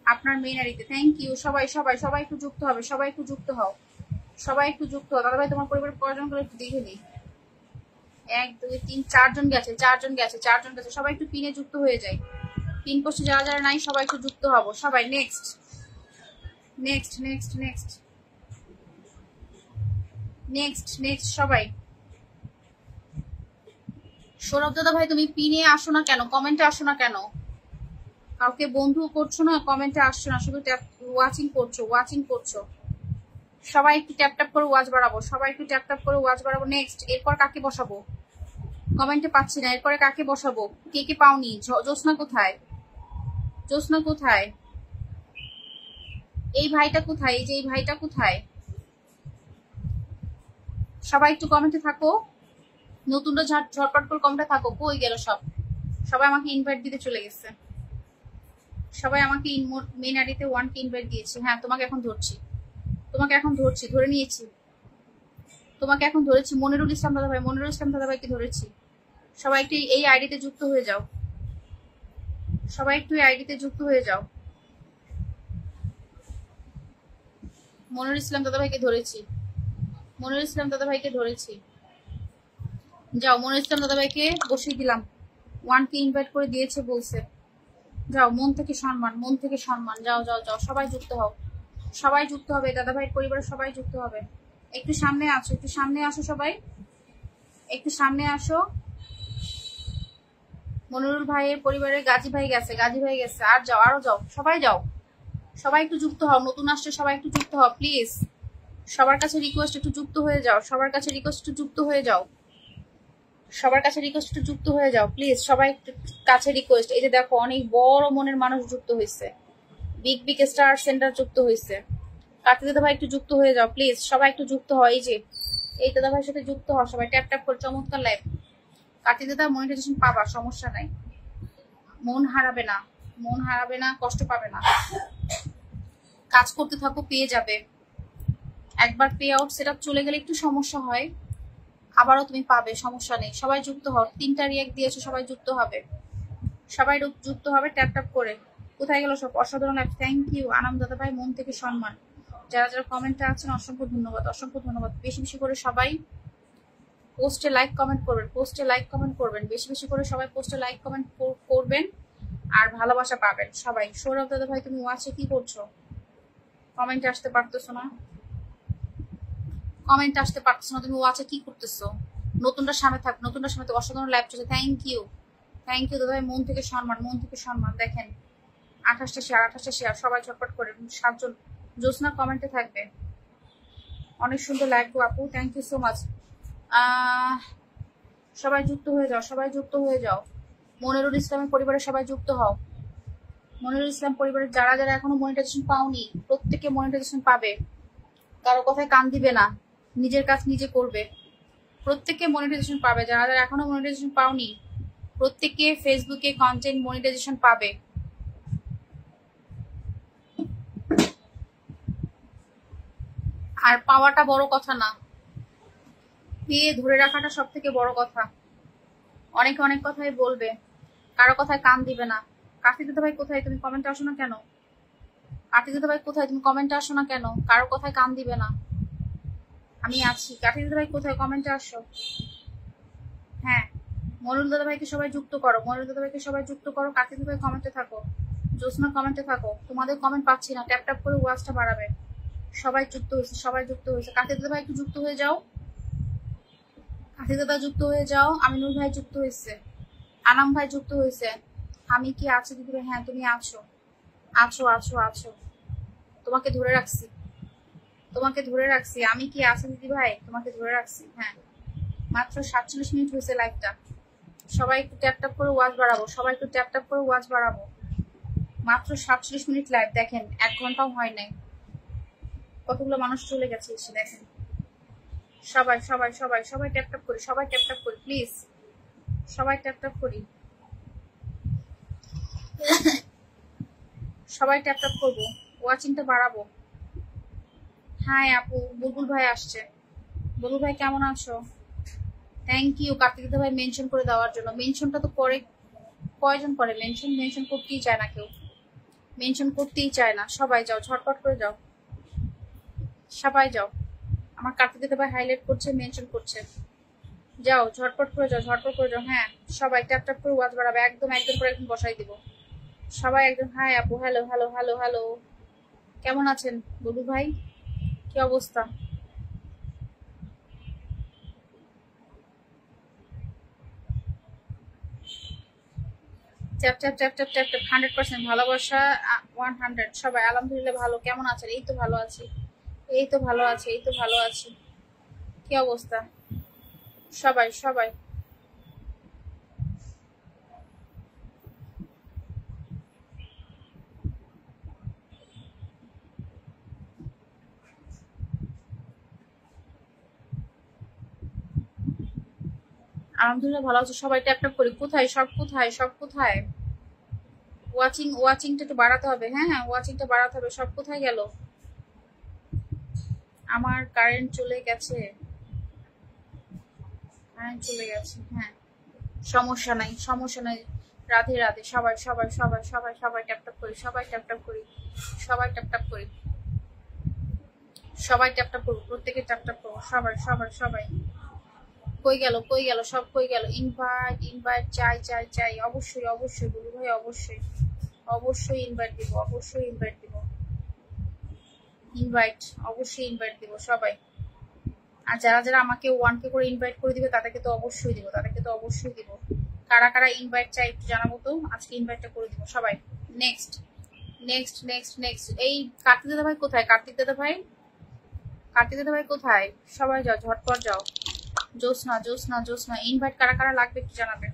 আপনার মেইন আইডিতে। থ্যাংক ইউ সবাই সবাই সবাই একটু যুক্ত হবে, সবাই একটু যুক্ত হও, সবাই একটু যুক্ত হও। দাদা ভাই তোমার পরিবারের কয়জন করে একটু দেখে নিই। 1 2 3 4জন গেছে, 4জন গেছে, 4জন গেছে। সবাই একটু পিনে যুক্ত হয়ে যায়, পিন পোস্টে যারা যারা নাই সবাই একটু যুক্ত হবো সবাই। নেক্সট সবাই। সৌরভ দাদা ভাই তুমি পিনে আসো না কেন, কমেন্টে আসো না কেন? কাউকে বন্ধু করছো না, কমেন্টে আসছো না, শুধু ওয়াচিং করছো। সবাই একটু ট্যাপ ট্যাপ করে ওয়াচ বাড়াবো, সবাই একটু ট্যাপ ট্যাপ করে ওয়াচ বাড়াবো। নেক্সট, এরপর কাকে বসাবো? কমেন্টে পাচ্ছি না, এরপরে কাকে বসাবো? কে কে পাওনি? জ্যোৎস্না কোথায়? জ্যোৎস্না কোথায়? এই ভাইটা কোথায়? এই যে এই ভাইটা কোথায়? সবাই একটু কমেন্টে থাকো, নতুনটা ঝটপট করে কমেন্টে থাকো। কই গেল সব? সবাই আমাকে ইনভাইট দিতে চলে গেছে, সবাই আমাকে মেইন আইডিতে 1K ইনভাইট দিয়েছে। হ্যাঁ তোমাকে এখন ধরছি, ধরে নিয়েছি, তোমাকে এখন ধরেছি। মনিরুল ইসলাম দাদা ভাইকে ধরেছি। সবাই একটু এই আইডিতে যুক্ত হয়ে যাও, সবাই একটু এই আইডিতে যুক্ত হয়ে যাও। মনিরুল ইসলাম দাদা ভাইকে ধরেছি, যাও মনিরুল ইসলাম দাদা ভাইকে বসিয়ে দিলাম, 1K ইনভাইট করে দিয়েছে বলছে। যাও, মন থেকে সম্মান, যাও যাও যাও, সবাই যুক্ত হও, সবাই যুক্ত হবে। দাদা ভাইয়ের পরিবারের সবাই যুক্ত হবে। একটু সামনে আসো সবাই, একটু সামনে আসো। মনিরুল ভাইয়ের পরিবারের গাজী ভাই গেছে, আর যাও, আরো যাও, সবাই যাও, সবাই একটু যুক্ত হও, নতুন আসছে সবাই একটু যুক্ত হও প্লিজ। সবার কাছে রিকোয়েস্ট একটু যুক্ত হয়ে যাও, সবার কাছে রিকোয়েস্ট একটু যুক্ত হয়ে যাও, সবার কাছে রিকোয়েস্ট একটু যুক্ত হয়ে যাও প্লিজ, সবাই একটু কাছে রিকোয়েস্ট। এই যে দেখো অনেক বড় মনের মানুষ যুক্ত হয়েছে, বিগ বিগ স্টার সেন্টার যুক্ত হয়েছে। কার্তিক দাদা ভাই একটু যুক্ত হয়ে যাও প্লিজ, সবাই একটু যুক্ত হয়। এই দাদা ভাইয়ের সাথে যুক্ত হও সবাই, ট্যাপ ট্যাপ করে। চমৎকার লাইভ। কার্তিক দাদা মনিটাইজেশন পাবা, সমস্যা নাই, মন হারাবে না, মন হারাবে না, কষ্ট পাবে না, কাজ করতে থাকো, পেয়ে যাবে। একবার পে আউট সেটআপ চলে গেলে একটু সমস্যা হয়, আবারও তুমি পাবে, সমস্যা নেই। সবাই যুক্ত হও, 3টা রিঅ্যাক্ট দিয়েছো, সবাই যুক্ত হবে, সবাই যুক্ত হবে ট্যাপ ট্যাপ করে। কোথায় গেল সব? অসাধারণ লাইভ, থ্যাংক ইউ আনাম দাদা ভাই, মন থেকে সম্মান। যারা যারা কমেন্টে আছেন অসংখ্য ধন্যবাদ, অসংখ্য ধন্যবাদ। বেশি বেশি করে সবাই পোস্টে লাইক কমেন্ট করবেন, পোস্টে লাইক কমেন্ট করবেন, বেশি বেশি করে সবাই পোস্টে লাইক কমেন্ট করবেন আর ভালোবাসা পাবেন সবাই। সৌরভ দাদা ভাই তুমি ওয়াচে কি করছো? কমেন্টে আসতে পারতেছো না, কমেন্ট আসতে পারতেছো না, তুমি ওয়াচে কি করতেছো? নতুনটা সামনে থাক, নতুনটা সামনে তো অসাধারণ লাইভ চলছে, থ্যাংক ইউ দাদা ভাই, মন থেকে সম্মান, মন থেকে সম্মান। দেখেন 28টা শেয়ার, সবাই ঝটপট করে। 7 জন জ্যোৎস্না কমেন্টে থাকবে। অনেক সুন্দর লাইভ গো আপু, থ্যাংক ইউ সো মাচ। সবাই যুক্ত হয়ে যাও, সবাই যুক্ত হয়ে যাও। মনিরুল ইসলামের পরিবারে সবাই যুক্ত হও। মনিরুল ইসলাম পরিবারের যারা যারা এখনো মনিটাইজেশন পাওনি, প্রত্যেকে মনিটাইজেশন পাবে, কারো কথায় কান দিবে না, নিজের কাজ নিজে করবে, প্রত্যেকে মনিটাইজেশন পাবে। যারা যারা এখনো মনিটাইজেশন পাওনি, প্রত্যেকে ফেসবুকে কন্টেন্ট মনিটাইজেশন পাবে। আর পাওয়াটা বড় কথা না, পেয়ে ধরে রাখাটা সব থেকে বড় কথা। অনেকে অনেক কথাই বলবে, কারো কথায় কান দিবে না। কার্তিক দাদা ভাই কোথায়? তুমি কমেন্টে আসো না কেন? কার্তিক দাদা ভাই কোথায়? তুমি কমেন্টে আসো না কেন? কারো কথায় কান দিবে না, আমি আছি। কার্তিক দাদা ভাই কোথায়? কমেন্টে আসো। হ্যাঁ, মনুল দাদা ভাইকে সবাই যুক্ত করো, মনুল দাদা ভাইকে সবাই যুক্ত করো। কার্তিক দাদা ভাই কমেন্টে থাকো, জ্যোৎস্না কমেন্টে থাকো। তোমাদের কমেন্ট পাচ্ছি না, ট্যাপ ট্যাপ করে ওয়াচটা বাড়াবে। সবাই যুক্ত হয়েছে, সবাই যুক্ত হয়েছে। কার্তিক দাদা ভাই একটু যুক্ত হয়ে যাও, কার্তিক দাদা যুক্ত হয়ে যাও। আমিনুল ভাই যুক্ত হয়েছে, আনাম ভাই যুক্ত হয়েছে। আমি কি আছি দিদি ভাই? হ্যাঁ তুমি আছো, আছো আছো আছো, তোমাকে ধরে রাখছি, তোমাকে ধরে রাখছি। আমি কি আছি দিদি ভাই? তোমাকে ধরে রাখছি। হ্যাঁ, মাত্র 47 মিনিট হয়েছে লাইভটা। সবাই একটু ট্যাপ ট্যাপ করে ওয়াচ বাড়াবো, সবাই একটু ট্যাপ ট্যাপ করে ওয়াচ বাড়াবো। মাত্র 47 মিনিট লাইভ, দেখেন 1 ঘন্টাও হয় নাই, কতগুলো মানুষ চলে গেছে এসে দেখেন। সবাই সবাই সবাই সবাই ট্যাপ ট্যাপ করি, সবাই ট্যাপ ট্যাপ করি প্লিজ, সবাই ট্যাপ ট্যাপ করি, সবাই ট্যাপ ট্যাপ করবো, ওয়াচিংটা বাড়াবো। হ্যাঁ আপু, বুলবুল ভাই আসছে। বুলবুল ভাই কেমন আছো? থ্যাংক ইউ কার্তিক ভাই মেনশন করে দেওয়ার জন্য। মেনশনটা তো করে কয়জন করে মেনশন? মেনশন করতেই চায় না কেউ, মেনশন করতেই চায় না। সবাই যাও, ঝটপট করে যাও, সবাই যাও। আমার কার্তিক ভাই হাইলাইট করছে, মেনশন করছে, যাও ঝটপট করে যাও, ঝটপট করে যাও। হ্যাঁ সবাই ট্যাপ ট্যাপ করে ওয়াচ বাড়াবে, একদম একদম করে একদম বসাই দিব সবাই একদম। হাই আপু, হ্যালো হ্যালো হ্যালো হ্যালো, কেমন আছেন বুলু ভাই? কি অবস্থা? Tap tap tap tap tap tap, 100% ভালোবাসা 100। সবাই আলহামদুলিল্লাহ ভালো, কেমন আছেন? এই তো ভালো আছি, এই তো ভালো আছি, এই তো ভালো আছি। কি অবস্থা? সবাই সবাই আলহামদুলিল্লাহ ভালো আছে। সবাই ট্যাপ ট্যাপ করি। কোথায় সব? কোথায় সব? কোথায়? ওয়াচিংটা একটু বাড়াতে হবে। হ্যাঁ হ্যাঁ, ওয়াচিংটা বাড়াতে হবে। সব কোথায় গেল? আমার কারেন্ট চলে গেছে, কারেন্ট চলে গেছে। হ্যাঁ সমস্যা নাই, সমস্যা নাই। রাধে রাধে। সবাই সবাই সবাই সবাই সবাই ট্যাপ ট্যাপ করি, সবাই ট্যাপ ট্যাপ করি, সবাই ট্যাপ ট্যাপ করি, সবাই ট্যাপ ট্যাপ করবো, প্রত্যেকে ট্যাপ ট্যাপ করবো। সবাই সবাই সবাই। কই গেল, কই গেল সব? কই গেল? ইনভাইট ইনভাইট চাই চাই চাই, অবশ্যই অবশ্যই বলু ভাই, অবশ্যই অবশ্যই ইনভাইট দিব, অবশ্যই ইনভাইট দিব, ইনভাইট অবশ্যই ইনভাইট দিব সবাই। আর যারা যারা আমাকে 1K করে ইনভাইট করে দিবে তাদেরকে তো অবশ্যই দিব, তাদেরকে তো অবশ্যই দিব। কারা কারা ইনভাইট চাই একটু জানাবো তো, আজকে ইনভাইটটা করে দিব সবাই। Next next next next. এই কার্তিক দাদা ভাই কোথায়? কার্তিক দাদা ভাই, কার্তিক দাদা ভাই কোথায়? সবাই যাও, ঝটপট যাও। জোসনা জোসনা জোসনা ইনভাইট কারা কারা লাগবে একটু জানাবে।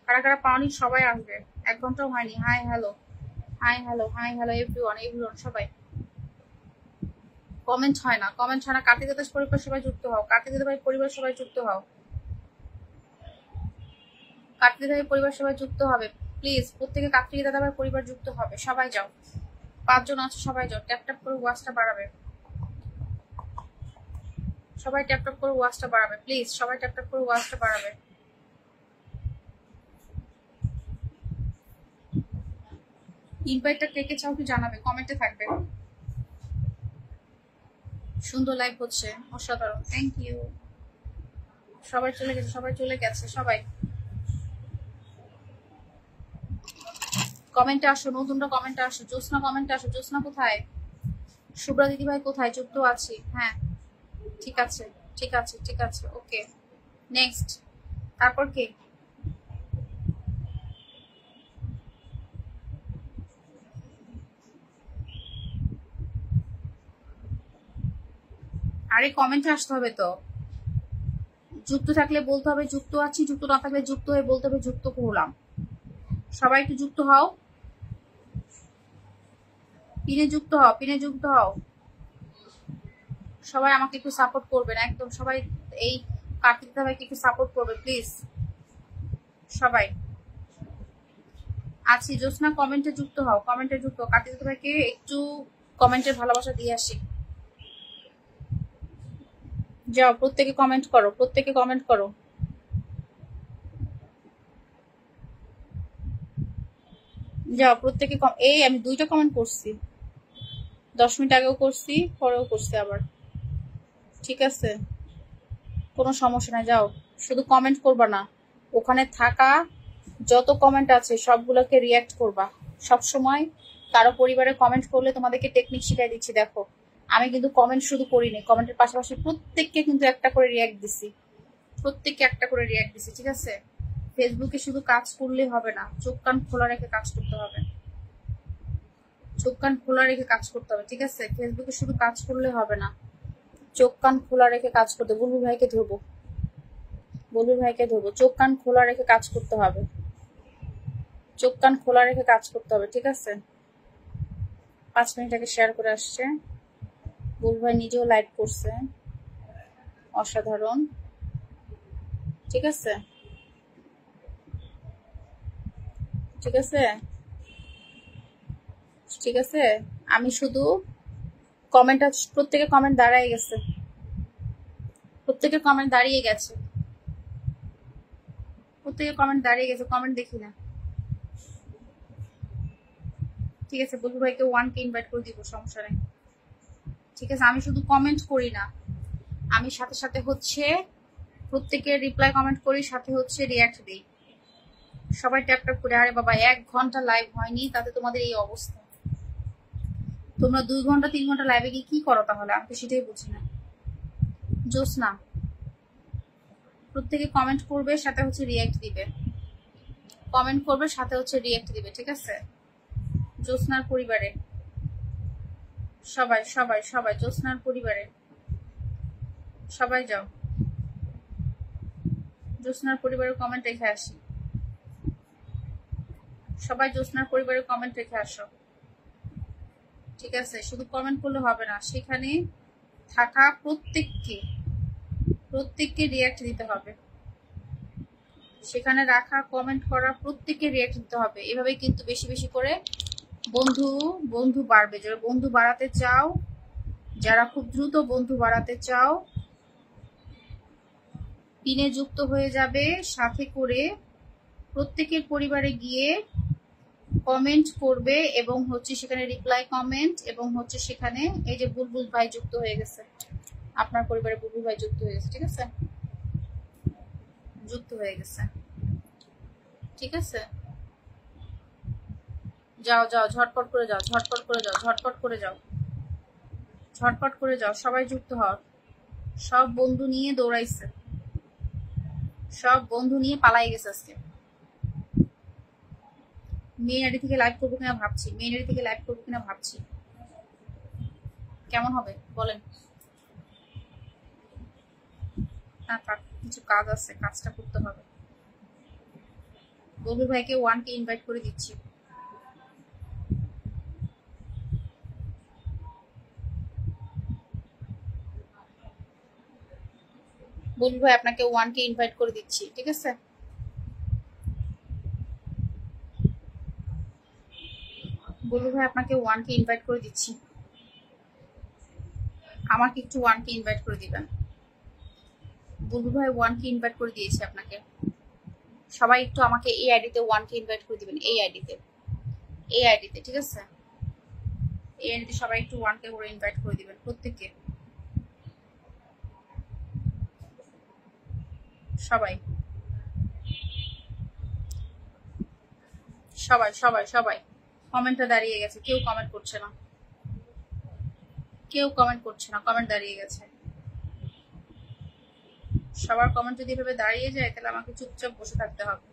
কারা কারা পাওনি সবাই আসবে, 1 ঘন্টাও হয়নি। Hi hello, hi hello, hi hello everyone, everyone সবাই। কমেন্ট হয় না, কমেন্ট হয় না। কার্তিক দাদার পরিবার সবাই যুক্ত হও, কার্তিক দাদা ভাই পরিবার সবাই যুক্ত হও, কার্তিক দাদা ভাই পরিবার সবাই যুক্ত হবে প্লিজ। প্রত্যেকে কার্তিক দাদা ভাই পরিবার যুক্ত হবে, সবাই যাও। 5 জন আছে, সবাই যাও, ট্যাপ ট্যাপ করে ওয়াচটা বাড়াবে, সবাই ট্যাপ ট্যাপ করে ওয়াচটা বাড়াবে প্লিজ, সবাই ট্যাপ ট্যাপ করে ওয়াচটা বাড়াবে। ইনভাইটটা কে কে চাও কি জানাবে, কমেন্টে থাকবে। সুন্দর লাইভ হচ্ছে, অসাধারণ, থ্যাংক ইউ। সবাই চলে গেছে, সবাই চলে গেছে, সবাই কমেন্টে আসো, নতুনটা কমেন্টে আসো। জোসনা কমেন্টে আসো, জোসনা কোথায়? শুভ্রা দিদি ভাই কোথায়? যুক্ত আছি, হ্যাঁ ঠিক আছে ঠিক আছে ঠিক আছে, ওকে নেক্সট। তারপর কে? আরে কমেন্টে আসতে হবে তো, যুক্ত থাকলে বলতে হবে যুক্ত আছি, যুক্ত না থাকলে যুক্ত হয়ে বলতে হবে যুক্ত করলাম। সবাই একটু যুক্ত হও, পিনে যুক্ত হও, পিনে যুক্ত হও। সবাই আমাকে একটু সাপোর্ট করবেন একদম, সবাই এই কার্তিক দাদা ভাইকে একটু সাপোর্ট করবে প্লিজ সবাই। আছি, জোসনা কমেন্টে যুক্ত হও, কমেন্টে যুক্ত হও। কার্তিক দাদা ভাইকে একটু কমেন্টের ভালোবাসা দিয়ে আসি। যাও, প্রত্যেকে কমেন্ট করো, প্রত্যেকে কমেন্ট করো। যাও প্রত্যেকে, এই আমি 2টা কমেন্ট করছি, 10 মিনিট আগেও করছি, পরেও করছি আবার, ঠিক আছে কোনো সমস্যা নাই। যাও, শুধু কমেন্ট করবা না, ওখানে থাকা যত কমেন্ট আছে সবগুলোকে রিয়াক্ট করবা। সব সময় কারো পরিবারে কমেন্ট করলে তোমাদেরকে টেকনিক শিখাই দিচ্ছি। দেখো আমি কিন্তু কমেন্ট শুধু করিনি, কমেন্টের পাশাপাশি প্রত্যেককে কিন্তু একটা করে রিয়াক্ট দিছি, প্রত্যেককে একটা করে রিয়াক্ট দিছি, ঠিক আছে। ফেসবুকে শুধু কাজ করলে হবে না, চোখ কান খোলা রেখে কাজ করতে হবে, চোখ কান খোলা রেখে কাজ করতে হবে, ঠিক আছে। ফেসবুকে শুধু কাজ করলে হবে না, চোখ কান খোলা রেখে কাজ করতে। বুলবুল ভাইকে ধরবো, বুলবুল ভাইকে ধরবো। চোখ কান খোলা রেখে কাজ করতে হবে, চোখ কান খোলা রেখে কাজ করতে হবে, ঠিক আছে। 5 মিনিট আগে শেয়ার করে আসছে, বুলবুল ভাই নিজেও লাইভ করছে, অসাধারণ, ঠিক আছে ঠিক আছে ঠিক আছে। আমি শুধু কমেন্ট, প্রত্যেকে কমেন্ট দাঁড়িয়ে গেছে, প্রত্যেকের কমেন্ট দাঁড়িয়ে গেছে, প্রত্যেকের কমেন্ট দাঁড়িয়ে গেছে, কমেন্ট দেখি না, ঠিক আছে। বুলবুল ভাইকে 1কে ইনভাইট করে দিব, সমস্যা নেই, ঠিক আছে। আমি শুধু কমেন্ট করি না, আমি সাথে সাথে হচ্ছে প্রত্যেকের রিপ্লাই কমেন্ট করি, সাথে হচ্ছে রিয়াক্ট দিই। সবাই ট্যাপ ট্যাপ করে। আরে বাবা 1 ঘন্টা লাইভ হয়নি তাতে তোমাদের এই অবস্থা, তোমরা 2 ঘন্টা 3 ঘন্টা লাইভে গিয়ে কি করো তাহলে? আমি তো সেটাই বুঝি না। জোসনা প্রত্যেকে কমেন্ট করবে, সাথে হচ্ছে রিয়াক্ট দিবে, কমেন্ট করবে সাথে হচ্ছে রিয়াক্ট দিবে, ঠিক আছে। জোসনার পরিবারে সবাই সবাই সবাই, জোসনার পরিবারে সবাই যাও, জোসনার পরিবারের কমেন্ট রেখে আসি, সবাই জোসনার পরিবারের কমেন্ট রেখে আসো, ঠিক আছে। শুধু কমেন্ট করলে হবে না, সেখানে থাকা প্রত্যেককে প্রত্যেককে রিয়াক্ট দিতে হবে, সেখানে রাখা কমেন্ট করা প্রত্যেককে রিয়াক্ট দিতে হবে। এভাবে কিন্তু বেশি বেশি করে বন্ধু বন্ধু বাড়বে। যারা বন্ধু বাড়াতে চাও, যারা খুব দ্রুত বন্ধু বাড়াতে চাও, পিনে যুক্ত হয়ে যাবে, সাথে করে প্রত্যেকের পরিবারে গিয়ে কমেন্ট করবে এবং হচ্ছে সেখানে রিপ্লাই কমেন্ট এবং হচ্ছে সেখানে এই যে বুলবুল ভাই যুক্ত হয়ে গেছে, আপনার পরিবারে বুলবুল ভাই যুক্ত হয়ে গেছে, ঠিক আছে, যুক্ত হয়ে গেছে, ঠিক আছে। যাও যাও, ঝটপট করে যাও, ঝটপট করে যাও, ঝটপট করে যাও, ঝটপট করে যাও, সবাই যুক্ত হও। সব বন্ধু নিয়ে দৌড়াইছে, সব বন্ধু নিয়ে পালাই গেছে আজকে। মেইন আইডি থেকে লাইভ করবো কিনা ভাবছি। কেমন হবে বলেন? না, কিছু কাজ আছে, কাজটা করতে হবে। বলবুল ভাইকে 1K ইনভাইট করে দিচ্ছি। বলবুল ভাই আপনাকে 1K ইনভাইট করে দিচ্ছি, ঠিক আছে? বলবুল ভাই আপনাকে 1K ইনভাইট করে দিচ্ছি। আমাকে একটু 1K ইনভাইট করে দিবেন। বুলবুল ভাই 1K ইনভাইট করে দিয়েছি আপনাকে। সবাই একটু আমাকে এই আইডিতে 1K ইনভাইট করে দিবেন, এই আইডিতে, ঠিক আছে? এই আইডিতে সবাই একটু 1K করে ইনভাইট করে দিবেন প্রত্যেককে, সবাই সবাই সবাই সবাই। কমেন্টটা দাঁড়িয়ে গেছে, কেউ কমেন্ট করছে না, কমেন্ট দাঁড়িয়ে গেছে। সবার কমেন্ট যদি এভাবে দাঁড়িয়ে যায় তাহলে আমাকে চুপচাপ বসে থাকতে হবে।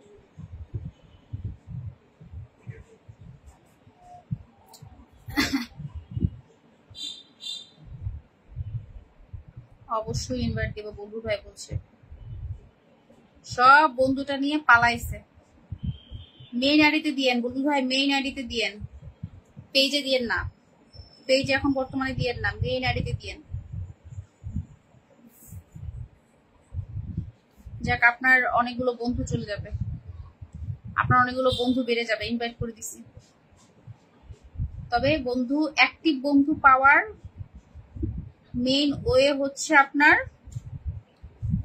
অবশ্যই ইনভাইট দেব, বন্ধু ভাই বলছে। সব বন্ধুটা নিয়ে পালাইছে। মেইন আইডিতে দিয়েন বন্ধু ভাই, মেইন আইডিতে দিয়েন, পেজে দিয়েন না, পেজে এখন বর্তমানে দিয়েন না, মেইন আইডিতে দিয়েন। যাক, আপনার অনেকগুলো বন্ধু চলে যাবে, আপনার অনেকগুলো বন্ধু বেড়ে যাবে, ইনভাইট করে দিছি। তবে বন্ধু, অ্যাক্টিভ বন্ধু পাওয়ার মেইন ওয়ে হচ্ছে আপনার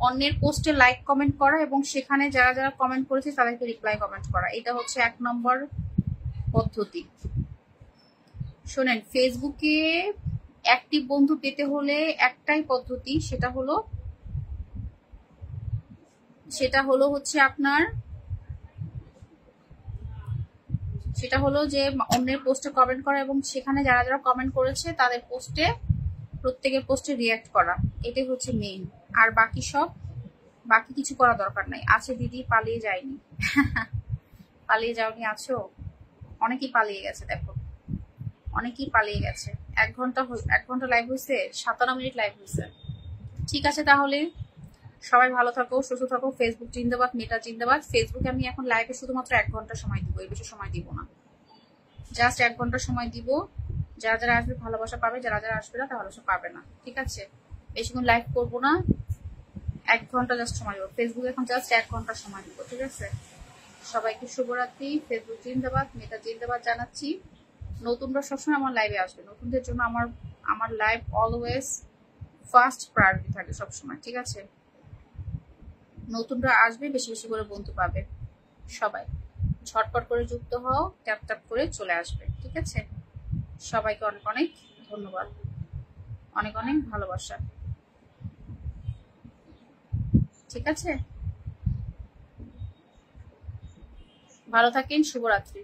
অন্যের পোস্টে লাইক কমেন্ট করা এবং সেখানে যারা যারা কমেন্ট করেছে তাদেরকে রিপ্লাই কমেন্ট করা। এটা হচ্ছে 1 নম্বর পদ্ধতি। শোনেন, ফেসবুকে অ্যাক্টিভ বন্ধু পেতে হলে একটাই পদ্ধতি, সেটা হলো যে অন্যের পোস্টে কমেন্ট করা এবং সেখানে যারা যারা কমেন্ট করেছে তাদের পোস্টে, প্রত্যেকের পোস্টে রিয়াক্ট করা। এটাই হচ্ছে মেইন। আর বাকি কিছু করা দরকার নাই। আছে দিদি, পালিয়ে যায়নি। পালিয়ে যাওনি? আছো? অনেকেই পালিয়ে গেছে, দেখো অনেকেই পালিয়ে গেছে। 1 ঘন্টা লাইভ হয়েছে, 57 মিনিট লাইভ হয়েছে। ঠিক আছে, তাহলে সবাই ভালো থাকো, সুস্থ থাকো। ফেসবুক জিন্দাবাদ, মেটা জিন্দাবাদ। ফেসবুকে আমি এখন লাইভে শুধুমাত্র 1 ঘন্টা সময় দিব, এর বেশি সময় দিব না। জাস্ট 1 ঘন্টা সময় দিব। যারা যারা আসবে ভালোবাসা পাবে, যারা যারা আসবে না ভালোবাসা পাবে না, ঠিক আছে? বেশিক্ষণ লাইভ করবো না, 1 ঘন্টা জাস্ট সময় দিব। ফেসবুকে এখন জাস্ট 1 ঘন্টা সময় দিব, ঠিক আছে? সবাইকে শুভরাত্রি। ফেসবুক জিন্দাবাদ, মেটা জিন্দাবাদ জানাচ্ছি। নতুনরা সবসময় আমার লাইভে আসবে। নতুনদের জন্য আমার লাইভ অলওয়েজ ফার্স্ট প্রায়োরিটি থাকে সবসময়, ঠিক আছে? নতুনরা আসবে, বেশি বেশি করে বন্ধু পাবে। সবাই ঝটপট করে যুক্ত হও, ট্যাপ ট্যাপ করে চলে আসবে, ঠিক আছে? সবাইকে অনেক অনেক ধন্যবাদ, অনেক অনেক ভালোবাসা, ঠিক আছে? ভালো থাকেন, শুভরাত্রি।